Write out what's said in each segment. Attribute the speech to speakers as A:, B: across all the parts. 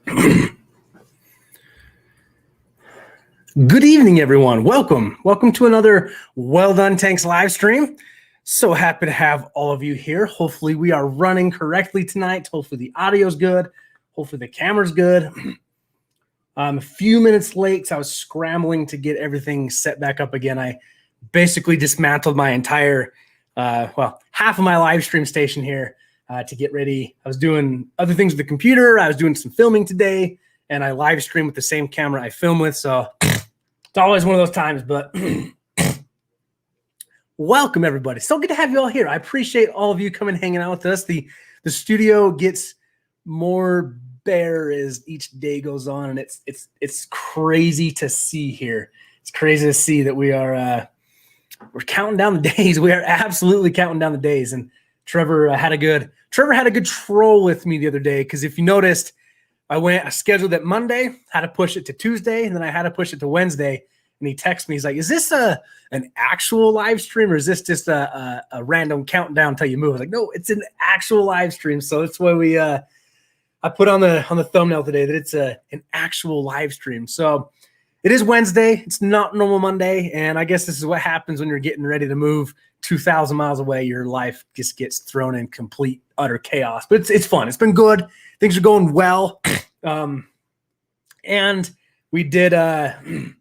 A: Good evening, everyone. Welcome to another Well-Don Tanks live stream. So happy to have all of you here. Hopefully we are running correctly tonight. Hopefully the audio's good. Hopefully the camera's good. I'm a few minutes late because I was scrambling to get everything set back up again. I basically dismantled my entire, half of my live stream station here to get ready. I was doing other things with the computer. I was doing some filming today, and I live stream with the same camera I film with. So it's always one of those times, but welcome everybody. So good to have you all here. I appreciate all of you coming hanging out with us. The studio gets more bare as each day goes on, and it's crazy to see here. It's crazy to see that we're counting down the days. We are absolutely counting down the days. And Trevor had a good troll with me the other day, because if you noticed, I scheduled it Monday, had to push it to Tuesday, and then I had to push it to Wednesday. And he texted me. He's like, "Is this an actual live stream, or is this just a random countdown until you move?" I was like, "No, it's an actual live stream." So that's why I put on the thumbnail today that it's an actual live stream. So it is Wednesday. It's not normal Monday, and I guess this is what happens when you're getting ready to move 2,000 miles away. Your life just gets thrown in complete utter chaos. But it's fun. It's been good. Things are going well. And we did I'm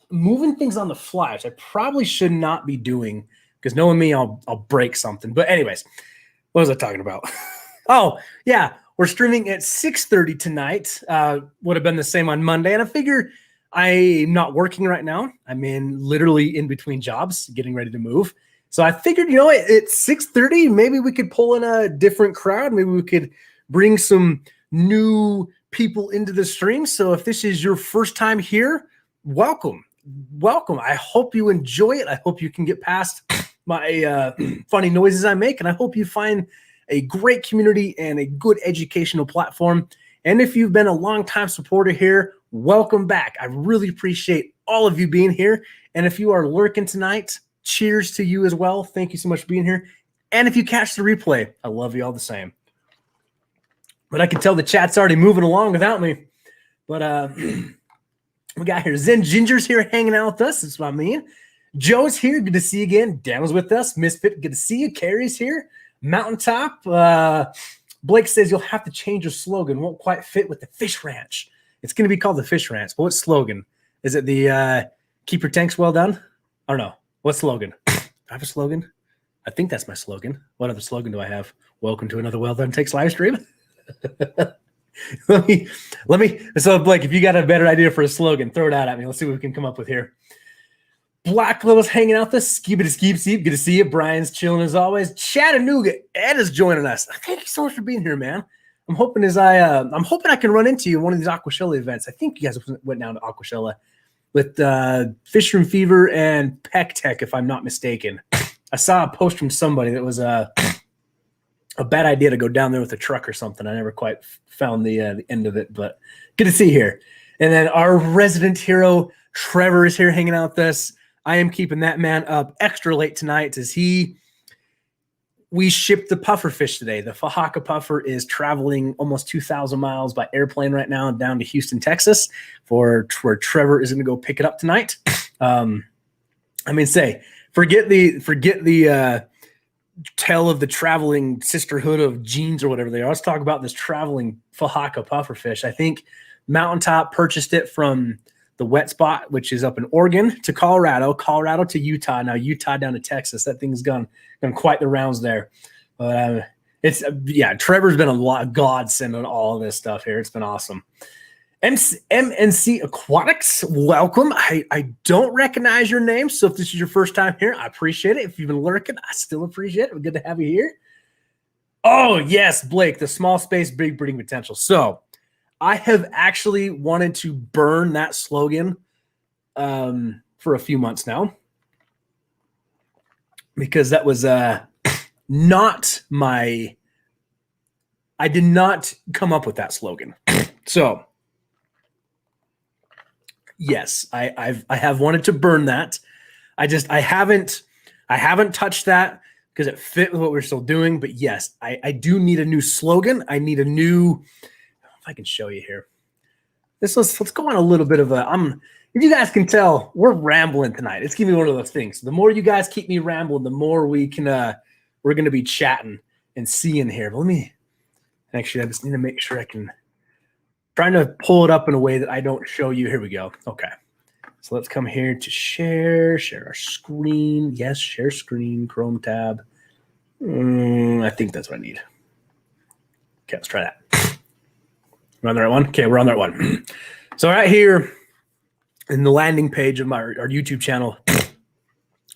A: moving things on the fly, which I probably should not be doing, because knowing me, I'll break something. But anyways, what was I talking about? Oh, yeah, we're streaming at 6:30 tonight. Would have been the same on Monday, and I figure I'm not working right now. I'm literally in between jobs, getting ready to move. So I figured, at 6:30, maybe we could pull in a different crowd. Maybe we could bring some new people into the stream. So if this is your first time here, welcome. I hope you enjoy it. I hope you can get past my funny noises I make, and I hope you find a great community and a good educational platform. And if you've been a long-time supporter here, welcome back. I really appreciate all of you being here. And if you are lurking tonight, cheers to you as well. Thank you so much for being here. And if you catch the replay, I love you all the same. But I can tell the chat's already moving along without me. But we got here. Zen Ginger's here hanging out with us. That's what I mean. Joe's here. Good to see you again. Dan was with us. Misfit, good to see you. Carrie's here. Mountaintop. Blake says you'll have to change your slogan. Won't quite fit with the Fish Ranch. It's going to be called the Fish Ranch. But what slogan? Is it the keep your tanks well done? I don't know. What slogan? Do I have a slogan? I think that's my slogan. What other slogan do I have? Welcome to another Well-Don Takes live stream. let me. So Blake, if you got a better idea for a slogan, throw it out at me. Let's see what we can come up with here. Black Little's hanging out this. Skeep. Good to see you. Brian's chilling as always. Chattanooga. Ed is joining us. Thank you so much for being here, man. I'm hoping I can run into you in one of these Aquashella events. I think you guys went down to Aquashella with Fish Room Fever and Peck Tech, if I'm not mistaken. I saw a post from somebody that was a bad idea to go down there with a truck or something. I never quite found the end of it, but good to see you here. And then our resident hero, Trevor, is here hanging out with us. I am keeping that man up extra late tonight as we shipped the puffer fish today. The Fahaka puffer is traveling almost 2,000 miles by airplane right now down to Houston, Texas, for where Trevor is going to go pick it up tonight. Forget the tale of the traveling sisterhood of jeans or whatever they are. Let's talk about this traveling Fahaka puffer fish. I think Mountaintop purchased it from the wet spot, which is up in Oregon, to Colorado to Utah. Now Utah down to Texas. That thing's gone quite the rounds there. But Trevor's been a godsend on all of this stuff here. It's been awesome. MNC Aquatics, welcome. I don't recognize your name, so if this is your first time here, I appreciate it. If you've been lurking, I still appreciate it. Good to have you here. Oh, yes, Blake, the small space, big breeding potential. So I have actually wanted to burn that slogan for a few months now, because that was not my – I did not come up with that slogan. So – yes, I have wanted to burn that. I haven't touched that because it fit with what we're still doing. But yes, I do need a new slogan. I need a new, if I can show you here. Let's go on a little bit of if you guys can tell, we're rambling tonight. It's gonna be one of those things. The more you guys keep me rambling, the more we can we're gonna be chatting and seeing here. But let me actually, I just need to make sure I can trying to pull it up in a way that I don't show you. Here we go. Okay. So let's come here to share our screen. Yes, share screen, Chrome tab. I think that's what I need. Okay, let's try that. We're on the right one? Okay, we're on the right one. So right here in the landing page of our YouTube channel,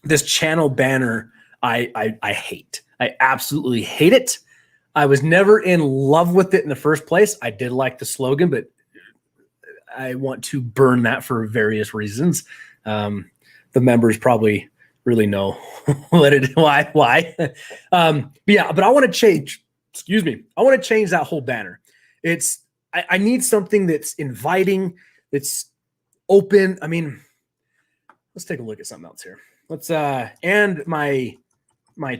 A: this channel banner, I hate. I absolutely hate it. I was never in love with it in the first place. I did like the slogan, but I want to burn that for various reasons. The members probably really know why. But I want to change. Excuse me. I want to change that whole banner. I need something that's inviting, that's open. I mean, let's take a look at something else here. Let's and my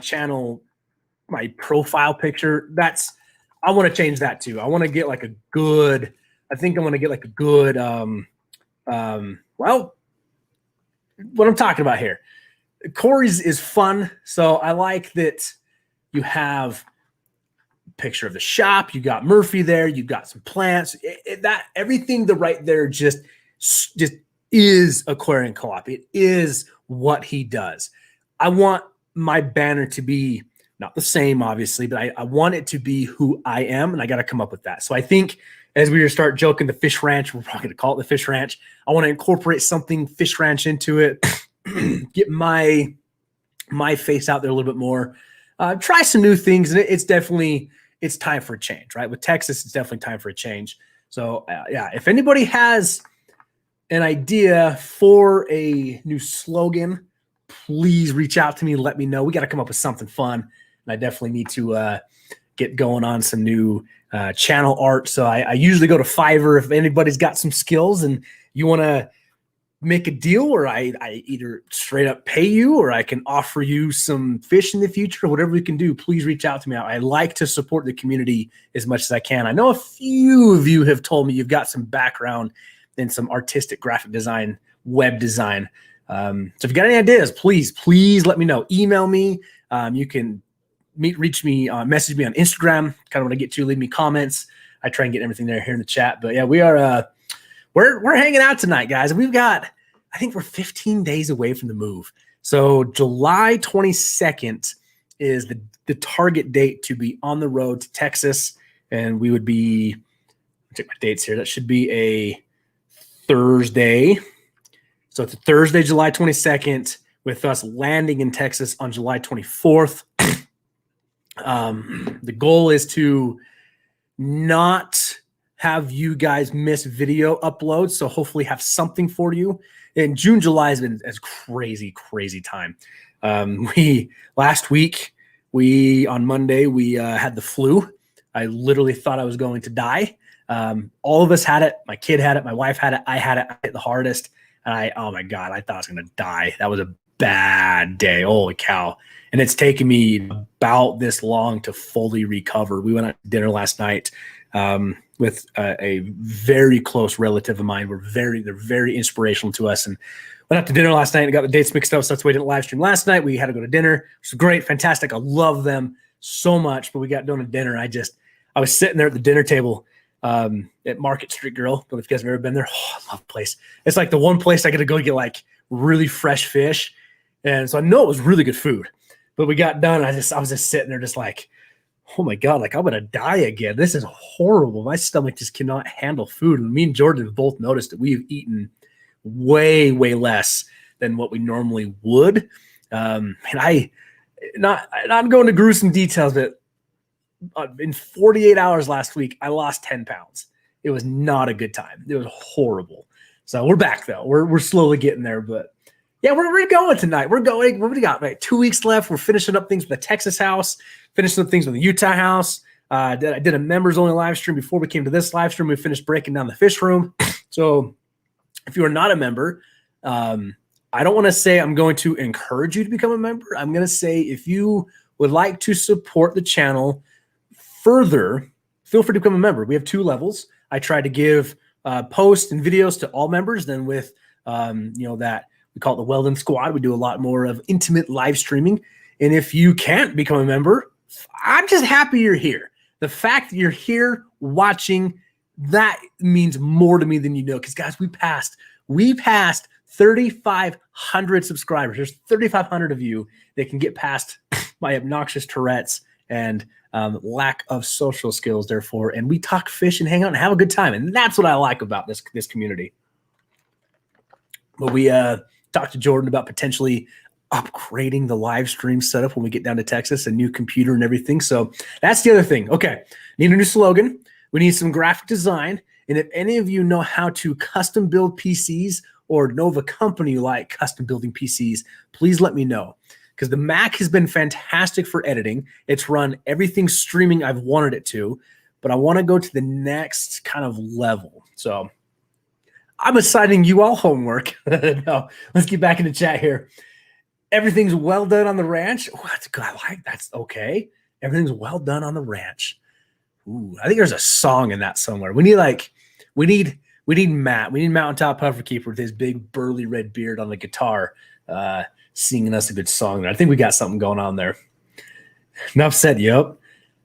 A: channel, my profile picture. I want to change that too. I want to get like a good. I think I want to get like a good. Well, what I'm talking about here, Corey's is fun. So I like that you have picture of the shop, you got Murphy there, you got some plants, that everything right there just is Aquarium Co-op. It is what he does. I want my banner to be not the same, obviously, but I want it to be who I am, and I got to come up with that. So I think as we start joking the Fish Ranch, we're probably going to call it the Fish Ranch. I want to incorporate something Fish Ranch into it, get my face out there a little bit more, try some new things, and it's time for a change, right? With Texas, it's definitely time for a change. So if anybody has an idea for a new slogan, please reach out to me and let me know. We got to come up with something fun, and I definitely need to get going on some new channel art. So I usually go to Fiverr if anybody's got some skills and you want to make a deal where I either straight up pay you or I can offer you some fish in the future, whatever we can do. Please reach out to me. I like to support the community as much as I can. I know a few of you have told me you've got some background in some artistic graphic design, web design. So if you got any ideas, please let me know. Email me. You can reach me, message me on Instagram. Kind of want to get to, leave me comments. I try and get everything there here in the chat. But yeah, we are we're hanging out tonight, guys. I think we're 15 days away from the move. So July 22nd is the target date to be on the road to Texas, and we would be. Check my dates here. That should be a Thursday. So it's a Thursday, July 22nd, with us landing in Texas on July 24th. The goal is to not have you guys miss video uploads, so hopefully have something for you. And June, July has been a crazy time. Last week, on Monday, we had the flu. I literally thought I was going to die. All of us had it. My kid had it. My wife had it. I had it. I hit the hardest. And oh my God, I thought I was going to die. That was a bad day. Holy cow. And it's taken me about this long to fully recover. We went out to dinner last night with a very close relative of mine. They're very inspirational to us. And went out to dinner last night and got the dates mixed up. So that's why we didn't live stream last night. We had to go to dinner. It was great, fantastic. I love them so much. But we got done at dinner. I was sitting there at the dinner table at Market Street Grill. But if you guys have ever been there, I love the place. It's like the one place I get to go get like really fresh fish. And so I know it was really good food. But we got done. I was just sitting there just like, oh my God, like I'm going to die again. This is horrible. My stomach just cannot handle food. And me and Jordan have both noticed that we've eaten way less than what we normally would. And not going to gruesome details, but in 48 hours last week, I lost 10 pounds. It was not a good time. It was horrible. So we're back though. We're slowly getting there, but yeah, we're going tonight. We're going. What do we got? Right, 2 weeks left. We're finishing up things with the Texas house, finishing up things with the Utah house. I did a members only live stream before we came to this live stream. We finished breaking down the fish room. So if you are not a member, I don't want to say I'm going to encourage you to become a member. I'm going to say if you would like to support the channel further, feel free to become a member. We have 2 levels. I try to give posts and videos to all members. Then with, that we call it the Wel-Don Squad, we do a lot more of intimate live streaming. And if you can't become a member, I'm just happy you're here. The fact that you're here watching, that means more to me than you know. Because guys, we passed 3,500 subscribers. There's 3,500 of you that can get past my obnoxious Tourette's and lack of social skills, therefore. And we talk fish and hang out and have a good time. And that's what I like about this community. But we talked to Jordan about potentially upgrading the live stream setup when we get down to Texas, a new computer and everything. So that's the other thing. Okay, need a new slogan. We need some graphic design. And if any of you know how to custom build PCs or know of a company like custom building PCs, please let me know. Because the Mac has been fantastic for editing. It's run everything streaming I've wanted it to, but I want to go to the next kind of level. So I'm assigning you all homework. No, let's get back into chat here. Everything's well done on the ranch. Oh, that's good. I like that's okay. Everything's well done on the ranch. Ooh, I think there's a song in that somewhere. We need Matt. We need Mountaintop Puffer Keeper with his big burly red beard on the guitar, singing us a good song there. I think we got something going on there. Enough said. Yep.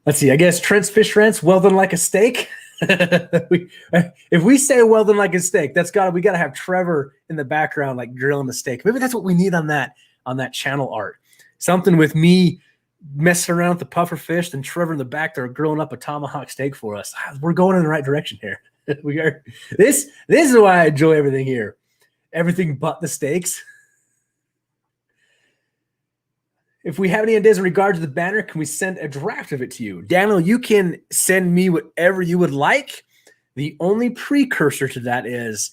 A: Let's see. I guess Trent's Fish Rants, well done like a steak. If we say well done like a steak, we gotta have Trevor in the background like grilling the steak. Maybe that's what we need on that channel art. Something with me messing around with the puffer fish and Trevor in the back there grilling up a tomahawk steak for us. We're going in the right direction here. We are. This is why I enjoy everything here. Everything but the steaks. If we have any ideas in regard to the banner, can we send a draft of it to you? Daniel, you can send me whatever you would like. The only precursor to that is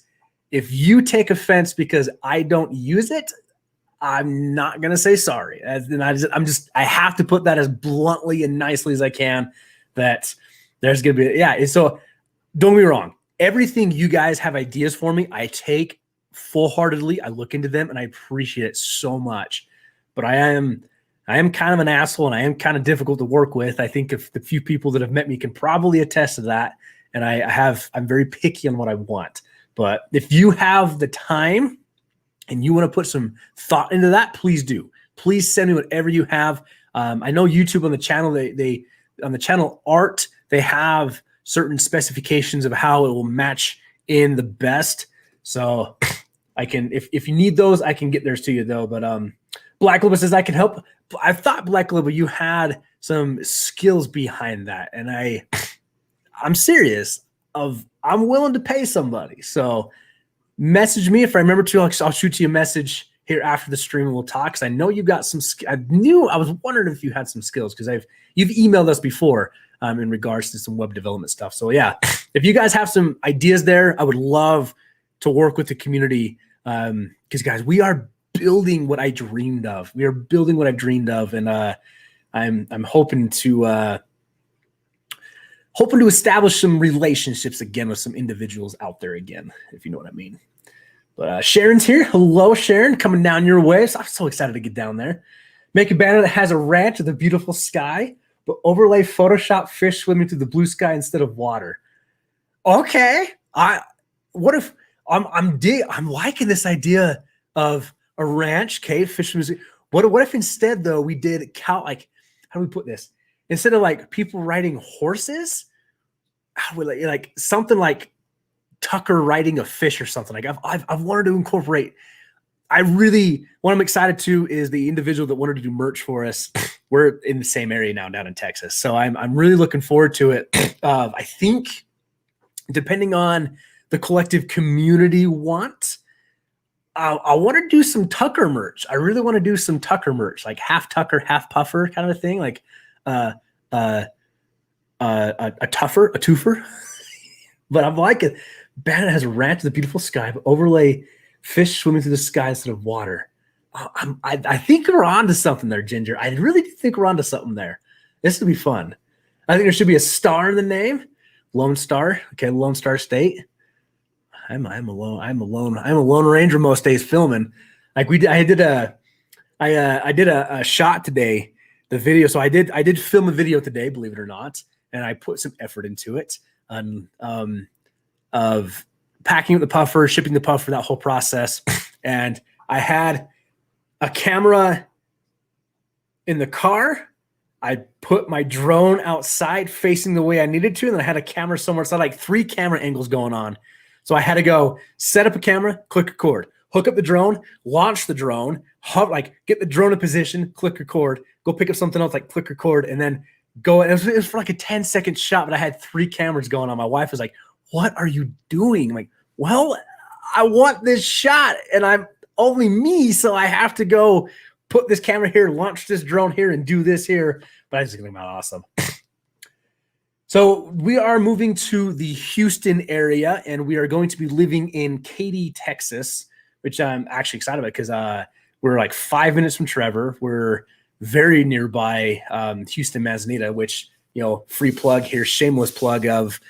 A: if you take offense because I don't use it, I'm not going to say sorry. And I have to put that as bluntly and nicely as I can that there's going to be, yeah. So don't get me wrong. Everything you guys have ideas for me, I take full-heartedly. I look into them and I appreciate it so much. But I am kind of an asshole and I am kind of difficult to work with. I think if the few people that have met me can probably attest to that. And I'm very picky on what I want. But if you have the time and you want to put some thought into that, please do. Please send me whatever you have. I know YouTube on the channel, they on the channel art, they have certain specifications of how it will match in the best. So I can, if you need those, I can get theirs to you though. But Black Libba says I can help. I thought Black Libba, you had some skills behind that, and I'm serious. I'm willing to pay somebody. So message me if I remember to. I'll shoot you a message here after the stream and we'll talk. Because I know you've got some. I was wondering if you had some skills because you've emailed us before in regards to some web development stuff. So yeah, if you guys have some ideas there, I would love to work with the community. Because guys, we are building what I dreamed of. We are building what I've dreamed of, and I'm hoping to establish some relationships again with some individuals out there again, if you know what I mean. But Sharon's here. Hello, Sharon, coming down your way. So I'm so excited to get down there. Make a banner that has a ranch with a beautiful sky, but overlay Photoshop fish swimming through the blue sky instead of water. Okay, what if I'm liking this idea of a ranch, cave, fish music. What if instead though we did how do we put this? Instead of like people riding horses, like something like Tucker riding a fish or something. Like I've wanted to incorporate. What I'm excited to is the individual that wanted to do merch for us. We're in the same area now down in Texas, so I'm really looking forward to it. I think depending on the collective community want. I want to do some Tucker merch. I really want to do some Tucker merch, like half Tucker, half puffer kind of a thing, like a twofer. But I'm like it. Banner has a ranch with a beautiful sky, but overlay fish swimming through the sky instead of water. I think we're onto something there, Ginger. I really do think we're onto something there. This will be fun. I think there should be a star in the name. Lone Star. Okay, Lone Star State. I'm a lone ranger most days filming. Like I did a shot today the video. So I did film a video today, believe it or not, and I put some effort into it of packing up the puffer, shipping the puffer, that whole process. And I had a camera in the car. I put my drone outside facing the way I needed to, and then I had a camera somewhere. So I had like 3 camera angles going on. So I had to go set up a camera, click record, hook up the drone, launch the drone, get the drone in position, click record, go pick up something else, like click record, and then go. It was for like a 10-second shot, but I had 3 cameras going on. My wife was like, "What are you doing?" I'm like, "Well, I want this shot, and I'm only me, so I have to go put this camera here, launch this drone here, and do this here." But I just think about awesome. So we are moving to the Houston area, and we are going to be living in Katy, Texas, which I'm actually excited about because we're like 5 minutes from Trevor. We're very nearby Houston Manzanita, which, free plug here, shameless plug of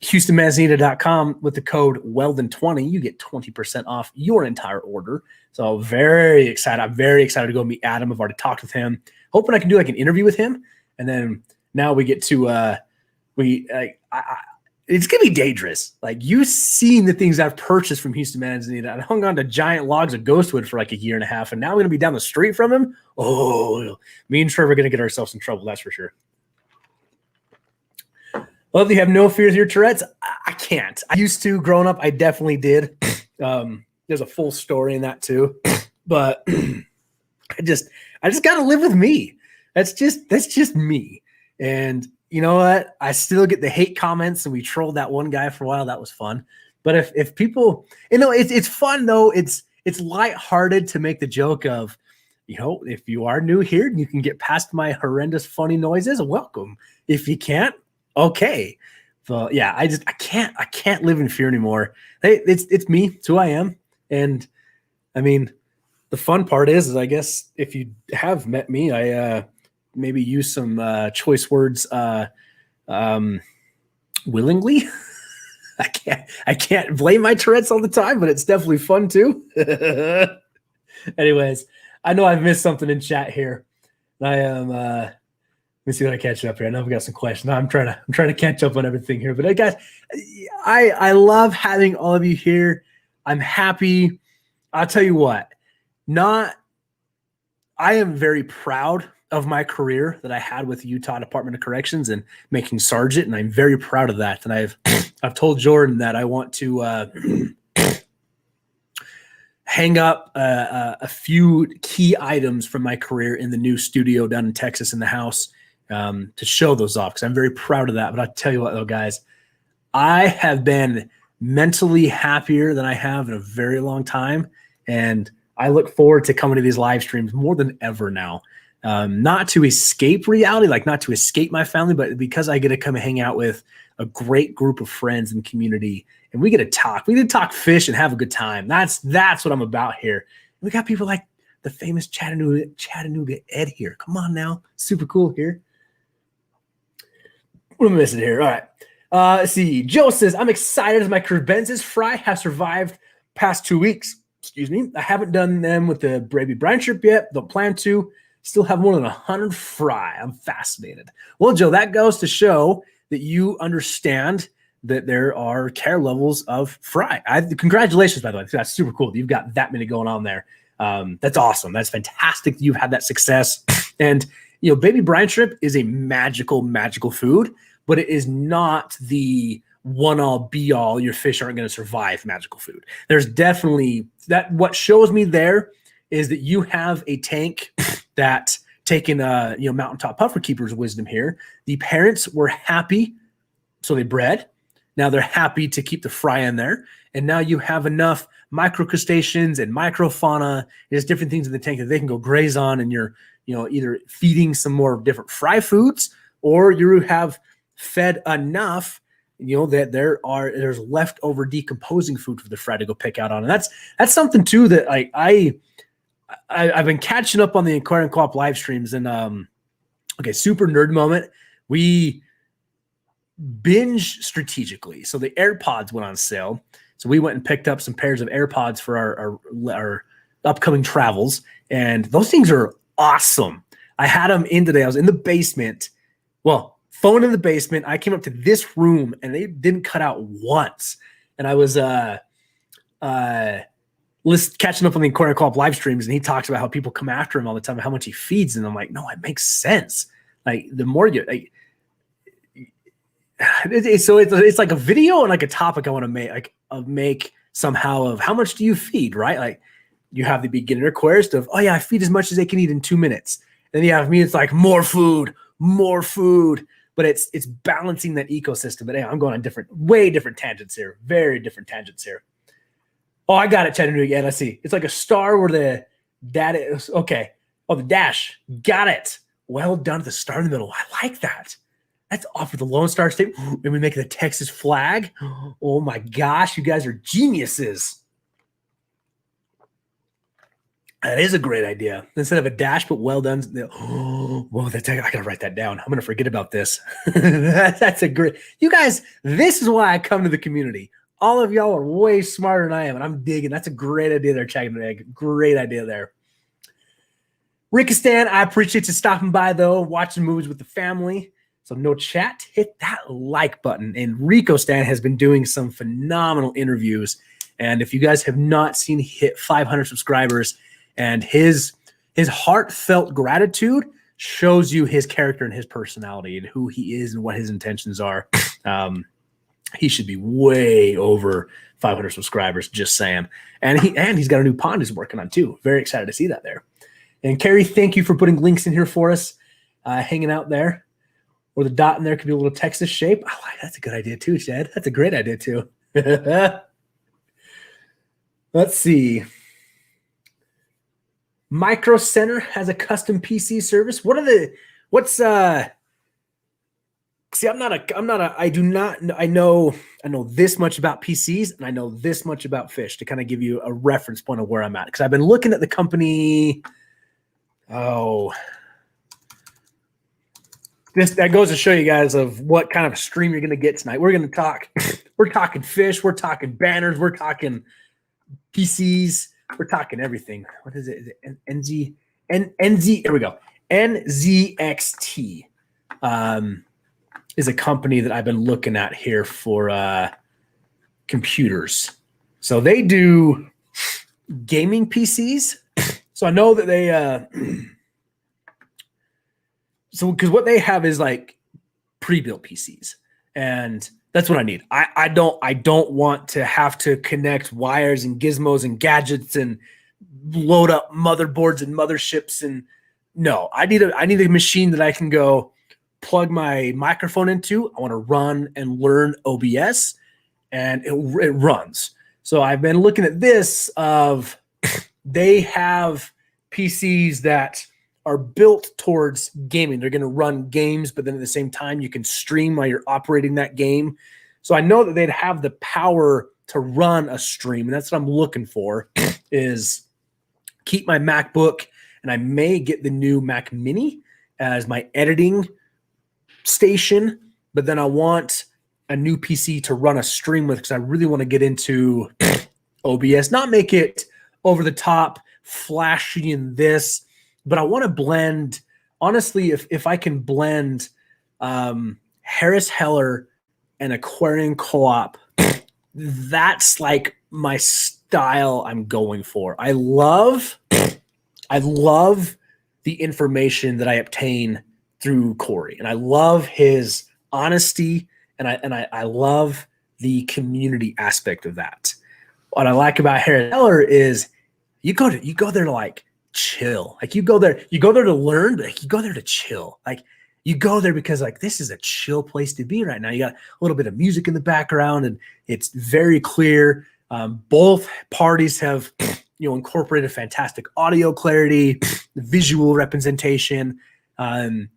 A: HoustonManzanita.com with the code Wel-Don20. You get 20% off your entire order. So very excited. I'm very excited to go meet Adam. I've already talked with him. Hoping I can do like an interview with him. And then now we get to it's gonna be dangerous. Like, you've seen the things I've purchased from Houston Manzanita. I hung on to giant logs of ghostwood for like a year and a half, and now we're gonna be down the street from him. Oh, me and Trevor are gonna get ourselves in trouble, that's for sure. Well, you have no fears of your Tourette's? I can't. I used to growing up. I definitely did. There's a full story in that too, but I just got to live with me. That's just me. And you know what? I still get the hate comments, and we trolled that one guy for a while. That was fun. But if people, it's fun though. It's lighthearted to make the joke of, if you are new here and you can get past my horrendous funny noises, welcome. If you can't, okay. So yeah, I can't live in fear anymore. Hey, it's me. It's who I am. And I mean, the fun part is I guess if you have met me, I maybe use some choice words willingly. I can't blame my Tourette's all the time, but it's definitely fun too. Anyways, I know I've missed something in chat here. I am let me see what I catch up here. I know we got some questions. I'm trying to catch up on everything here. But guys, I love having all of you here. I'm happy. I'll tell you what, I am very proud of my career that I had with Utah Department of Corrections and making sergeant, and I'm very proud of that. And I've told Jordan that I want to hang up a few key items from my career in the new studio down in Texas in the house to show those off, because I'm very proud of that. But I'll tell you what, though, guys, I have been mentally happier than I have in a very long time, and I look forward to coming to these live streams more than ever now. Not to escape reality, like not to escape my family, but because I get to come and hang out with a great group of friends and community, and we get to talk. We get to talk fish and have a good time. That's what I'm about here. We got people like the famous Chattanooga Ed here. Come on now, super cool here. What am I missing here? All right. Let's see. Joe says, I'm excited as my credences fry have survived past 2 weeks. Excuse me. I haven't done them with the Brady Brine trip yet. Don't plan to. Still have more than 100 fry. I'm fascinated. Well, Joe, that goes to show that you understand that there are care levels of fry. Congratulations, by the way. That's super cool. You've got that many going on there. That's awesome. That's fantastic that you've had that success. And, baby brine shrimp is a magical, magical food, but it is not the one-all, be-all, your fish aren't going to survive magical food. There's definitely that. What shows me there is that you have a tank that, taking mountaintop puffer keeper's wisdom here, the parents were happy, so they bred. Now they're happy to keep the fry in there, and now you have enough microcrustaceans and microfauna. There's different things in the tank that they can go graze on, and you're either feeding some more different fry foods, or you have fed enough that there's leftover decomposing food for the fry to go pick out on. And that's something too that I've been catching up on the Aquarium Co-op live streams. And okay, super nerd moment. We binge strategically. So the AirPods went on sale. So we went and picked up some pairs of AirPods for our upcoming travels. And those things are awesome. I had them in today. I was in the basement. Well, phone in the basement. I came up to this room and they didn't cut out once. And I was catching up on the Corner Co-op live streams, and he talks about how people come after him all the time and how much he feeds. And I'm like, no, it makes sense. Like the more you like, it's like a video and like a topic I want to make, like make somehow of how much do you feed, right? Like you have the beginner quest of, oh yeah, I feed as much as they can eat in 2 minutes. Then you have me, it's like more food. But it's balancing that ecosystem. But hey, I'm going on way different tangents here. Very different tangents here. Oh, I got it, Chattanooga again. Let's see. It's like a star where the data is okay. Oh, the dash. Got it. Well done at the star in the middle. I like that. That's off with the Lone Star State. And we make it the Texas flag. Oh my gosh, you guys are geniuses. That is a great idea. Instead of a dash, but well done. Oh, whoa, I gotta write that down. I'm gonna forget about this. That's a great. You guys, this is why I come to the community. All of y'all are way smarter than I am, and I'm digging. That's a great idea there, Chagrin. Great idea there. Rickistan, I appreciate you stopping by, though, watching movies with the family. So no chat, hit that like button. And Rico Stan has been doing some phenomenal interviews. And if you guys have not seen hit 500 subscribers, and his heartfelt gratitude shows you his character and his personality and who he is and what his intentions are. He should be way over 500 subscribers, just saying. And he's got a new pond he's working on too. Very excited to see that there. And Carrie, thank you for putting links in here for us, hanging out there. Or the dot in there could be a little Texas shape. Oh, that's a good idea too, Chad. That's a great idea too. Let's see. Micro Center has a custom PC service. I know this much about PCs and I know this much about fish to kind of give you a reference point of where I'm at. Because I've been looking at the company. That goes to show you guys of what kind of stream you're going to get tonight. We're going to talk. We're talking fish. We're talking banners. We're talking PCs. We're talking everything. What is it? Is it NZ? Here we go. NZXT is a company that I've been looking at here for computers. So they do gaming PCs. So I know that they so because what they have is like pre-built PCs, and that's what I need. I don't want to have to connect wires and gizmos and gadgets and load up motherboards and motherships. And no, I need a machine that I can go plug my microphone into. I want to run and learn OBS, and it runs. So I've been looking at this of they have PCs that are built towards gaming. They're going to run games, but then at the same time, you can stream while you're operating that game. So I know that they'd have the power to run a stream, and that's what I'm looking for is keep my MacBook, and I may get the new Mac Mini as my editing station, but then I want a new PC to run a stream with because I really want to get into OBS, not make it over the top, flashy in this, but I want to blend. Honestly, if I can blend Harris Heller and Aquarian Co-op, that's like my style I'm going for. I love the information that I obtain through Corey, and I love his honesty, and I love the community aspect of that. What I like about Harris Heller is you go there to like chill. Like you go there to learn, but like you go there to chill. Like you go there because like this is a chill place to be right now. You got a little bit of music in the background, and it's very clear. Both parties have incorporated fantastic audio clarity, visual representation, and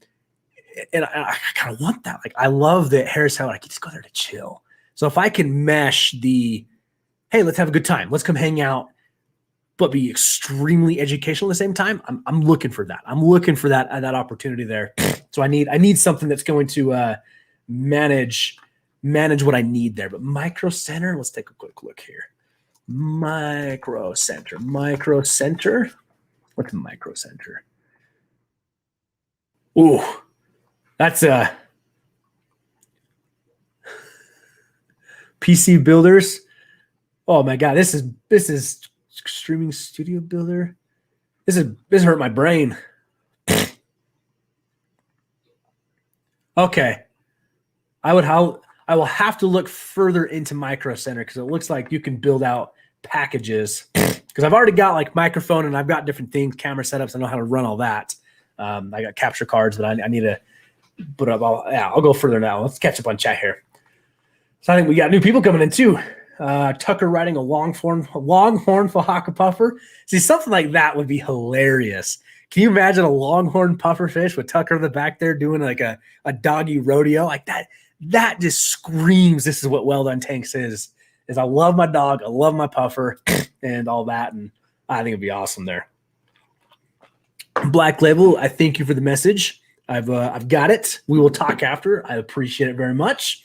A: I kind of want that. Like I love that Harris Heller. I can just go there to chill. So if I can mesh the, hey, let's have a good time, let's come hang out, but be extremely educational at the same time, I'm looking for that. I'm looking for that opportunity there. So I need something that's going to manage what I need there. But Micro Center, let's take a quick look here. Micro Center. What's Micro Center? Ooh, that's PC builders. Oh my God, this is streaming studio builder. This hurt my brain. Okay, I will have to look further into Micro Center because it looks like you can build out packages. Because I've already got like microphone and I've got different things, camera setups. I know how to run all that. I got capture cards, but I need to put up. I'll go further now. Let's catch up on chat here. So I think we got new people coming in too. Tucker riding a longhorn Fahaka puffer. See, something like that would be hilarious. Can you imagine a longhorn puffer fish with Tucker in the back there doing like a doggy rodeo like that? That just screams this is what Well-Don Tanks is I love my dog, I love my puffer and all that, and I think it'd be awesome there. Black Label, I thank you for the message. I've got it. We will talk after. I appreciate it very much.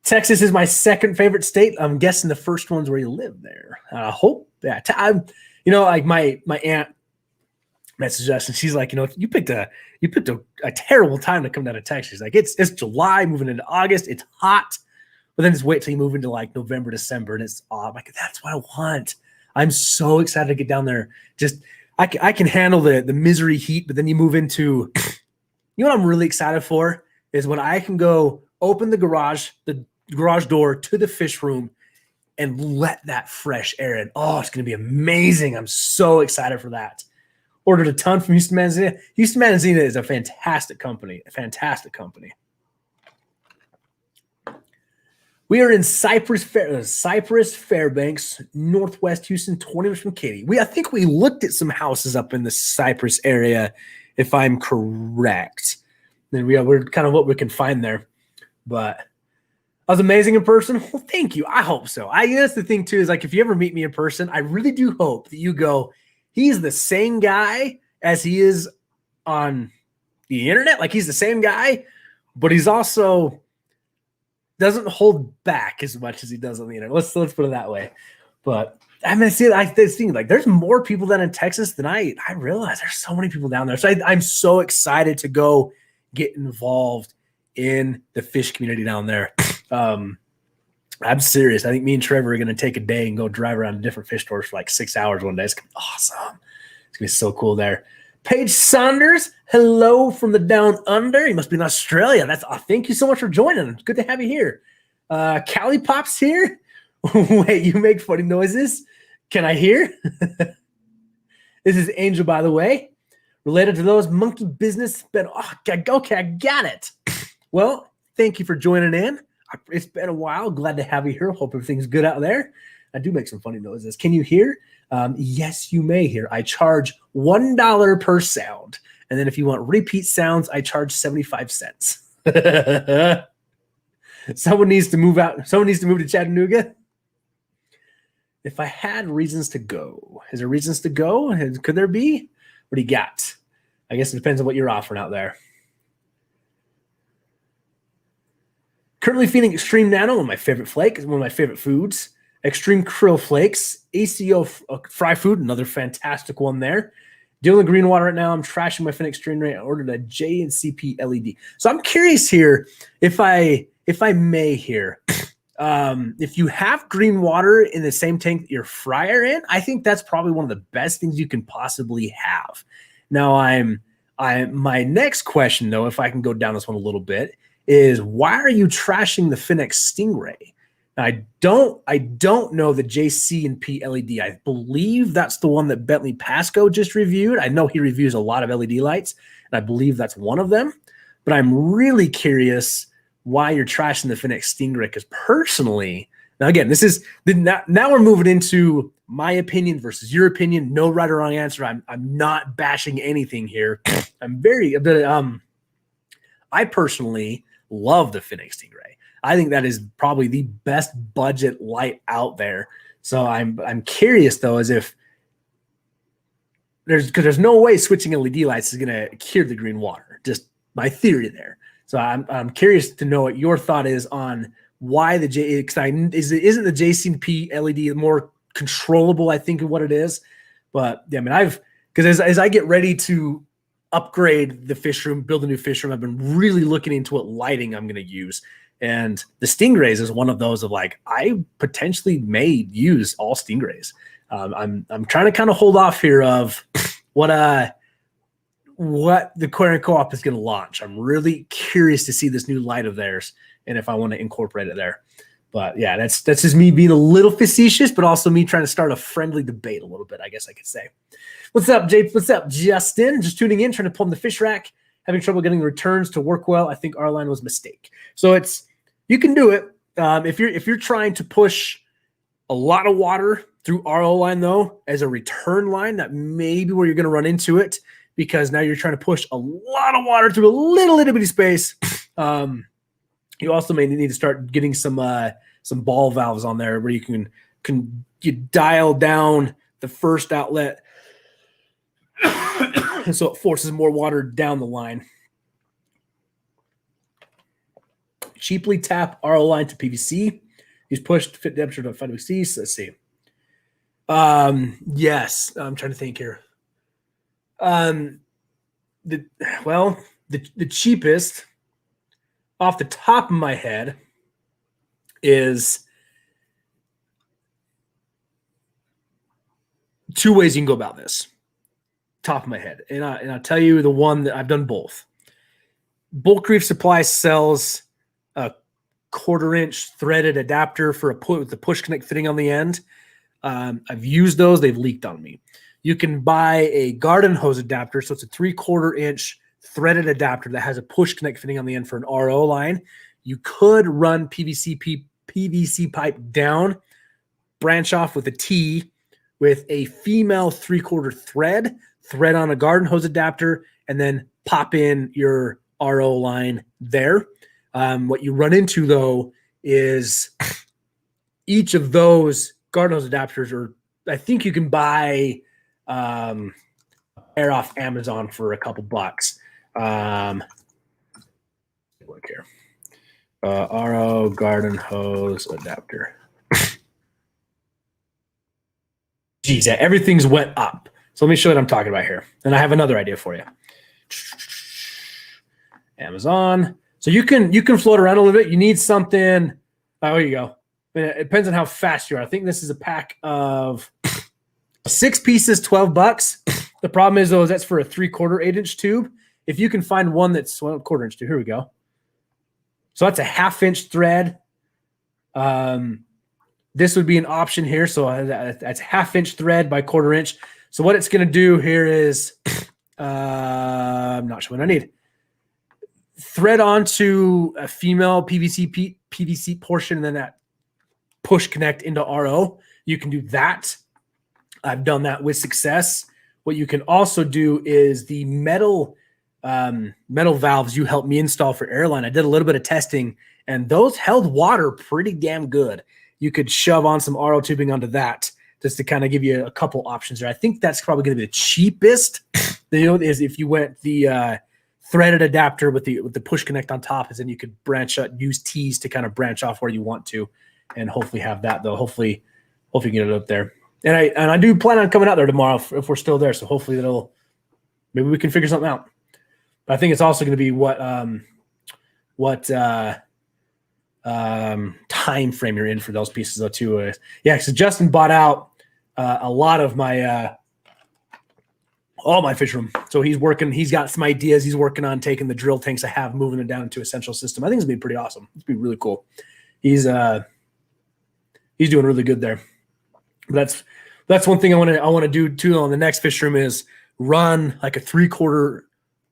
A: Texas is my second favorite state. I'm guessing the first one's where you live there. I hope that. Like my aunt messaged us and she's like, you picked a terrible time to come down to Texas. Like it's July, moving into August. It's hot, but then just wait till you move into like November, December, and it's like that's what I want. I'm so excited to get down there. Just I can handle the misery heat, but then you move into, what I'm really excited for is when I can go open the garage door to the fish room and let that fresh air in. Oh, it's going to be amazing. I'm so excited for that. Ordered a ton from Houston Manzanita. Houston Manzanita is a fantastic company. We are in Cypress Fairbanks, Northwest Houston, 20 minutes from Katy. I think we looked at some houses up in the Cypress area, if I'm correct. Then we're kind of what we can find there. But I was amazing in person. Well, thank you. I hope so. That's the thing too, is like if you ever meet me in person, I really do hope that you go, he's the same guy as he is on the internet. Like he's the same guy, but he's also doesn't hold back as much as he does on the internet. Let's put it that way. But I'm gonna see this thing like there's more people down in Texas than I realize. There's so many people down there. So I'm so excited to go get involved in the fish community down there. I'm serious. I think me and Trevor are going to take a day and go drive around to different fish stores for like 6 hours one day. It's going to be awesome. It's going to be so cool there. Paige Saunders, hello from the down under. You must be in Australia. Thank you so much for joining. It's good to have you here. Callie Pop's here. Wait, you make funny noises? Can I hear? This is Angel, by the way. Related to those monkey business. Okay, I got it. Well, thank you for joining in. It's been a while. Glad to have you here. Hope everything's good out there. I do make some funny noises. Can you hear? Yes, you may hear. I charge $1 per sound. And then if you want repeat sounds, I charge 75 cents. Someone needs to move out. Someone needs to move to Chattanooga. If I had reasons to go, is there reasons to go? Could there be? What do you got? I guess it depends on what you're offering out there. Currently feeding Extreme Nano, one of my favorite flakes, one of my favorite foods. Extreme Krill Flakes, ACO Fry Food, another fantastic one there. Dealing with green water right now. I'm trashing my Fin Extreme Ray. I ordered a J and CP LED. So I'm curious here, if I may here, if you have green water in the same tank that your fryer in, I think that's probably one of the best things you can possibly have. Now my next question though, if I can go down this one a little bit, is why are you trashing the Finex Stingray? Now, I don't know the JC and P LED. I believe that's the one that Bentley Pasco just reviewed. I know he reviews a lot of LED lights, and I believe that's one of them. But I'm really curious why you're trashing the Finex Stingray, because personally, now again, this is now we're moving into my opinion versus your opinion. No right or wrong answer. I'm not bashing anything here. I personally love the Finex Stingray. I think that is probably the best budget light out there. So I'm curious though, as if there's no way switching LED lights is going to cure the green water. Just my theory there. So I'm curious to know what your thought is on why the isn't the JCP LED more controllable, I think, of what it is. But yeah, I mean, because as I get ready to upgrade the fish room, build a new fish room, I've been really looking into what lighting I'm going to use. And the Stingrays is one of those of like, I potentially may use all Stingrays. I'm trying to kind of hold off here of what the Aquarium Co-op is going to launch. I'm really curious to see this new light of theirs and if I want to incorporate it there. But yeah, that's just me being a little facetious, but also me trying to start a friendly debate a little bit, I guess I could say. What's up, Jay? What's up, Justin? Just tuning in, trying to plumb the fish rack, having trouble getting the returns to work well. I think our line was a mistake. So you can do it. If you're trying to push a lot of water through RO line though, as a return line, that may be where you're going to run into it, because now you're trying to push a lot of water through a little bitty space. You also may need to start getting some ball valves on there where you can dial down the first outlet so it forces more water down the line. Cheaply tap RO line to PVC. Use push to fit temperature to 5 degrees C. So let's see. Yes, I'm trying to think here. The cheapest off the top of my head is two ways you can go about this. Top of my head, and I'll tell you the one that I've done both. Bulk Reef Supply sells a 1/4-inch threaded adapter for with the push connect fitting on the end. I've used those; they've leaked on me. You can buy a garden hose adapter, so it's a 3/4-inch threaded adapter that has a push connect fitting on the end for an RO line. You could run PVC pipe down, branch off with a T with a female 3/4 thread on a garden hose adapter, and then pop in your RO line there. What you run into though is each of those garden hose adapters, or I think you can buy a pair off Amazon for a couple bucks. Look here. RO garden hose adapter. Geez, everything's went up. So let me show you what I'm talking about here. And I have another idea for you. Amazon. So you can float around a little bit. You need something. Oh, here you go. It depends on how fast you are. I think this is a pack of 6 pieces, $12. The problem is though, that's for a 3/4 8-inch tube. If you can find one that's 1/4-inch tube, here we go. So that's a 1/2-inch thread. This would be an option here. So that's 1/2-inch thread by 1/4-inch. So what it's going to do here is, I'm not sure what I need. Thread onto a female PVC portion, and then that push connect into RO. You can do that. I've done that with success. What you can also do is the metal valves you helped me install for airline. I did a little bit of testing, and those held water pretty damn good. You could shove on some RO tubing onto that just to kind of give you a couple options there. I think that's probably going to be the cheapest. Is if you went the threaded adapter with the push connect on top, is then you could branch out, use T's to kind of branch off where you want to, and hopefully have that though. Hopefully get it up there. And I do plan on coming out there tomorrow if we're still there. So hopefully maybe we can figure something out. But I think it's also going to be what time frame you're in for those pieces though too. Yeah, so Justin bought out a lot of my all my fish room. So he's got some ideas. He's working on taking the drill tanks I have, moving them down into a central system. I think it's gonna be pretty awesome. It's gonna be really cool. He's doing really good there. But that's one thing I want to do too on the next fish room is run like a 3/4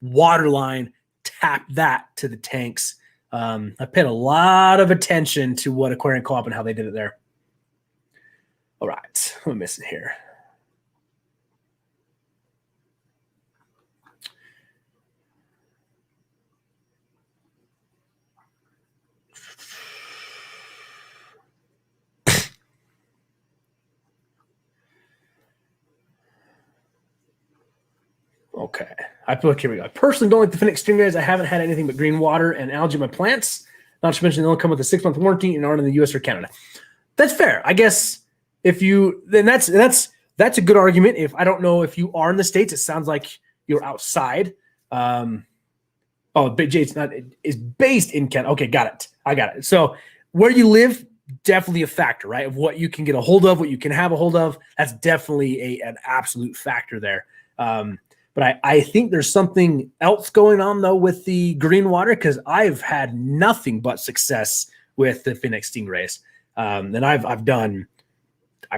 A: water line, tap that to the tanks. I paid a lot of attention to what Aquarium Co-op and how they did it there. All right, what am I missing here? Okay. Here we go. I personally don't like the Phoenix Stingrays. I haven't had anything but green water and algae in my plants. Not to mention they only come with a 6-month warranty and aren't in the US or Canada. That's fair. I guess that's a good argument. If I don't know if you are in the States, it sounds like you're outside. It's not. It's based in Canada. Okay, got it. I got it. So where you live, definitely a factor, right? Of what you can get a hold of, what you can have a hold of. That's definitely an absolute factor there. But I think there's something else going on though with the green water, because I've had nothing but success with the Phoenix Stingrays. And I've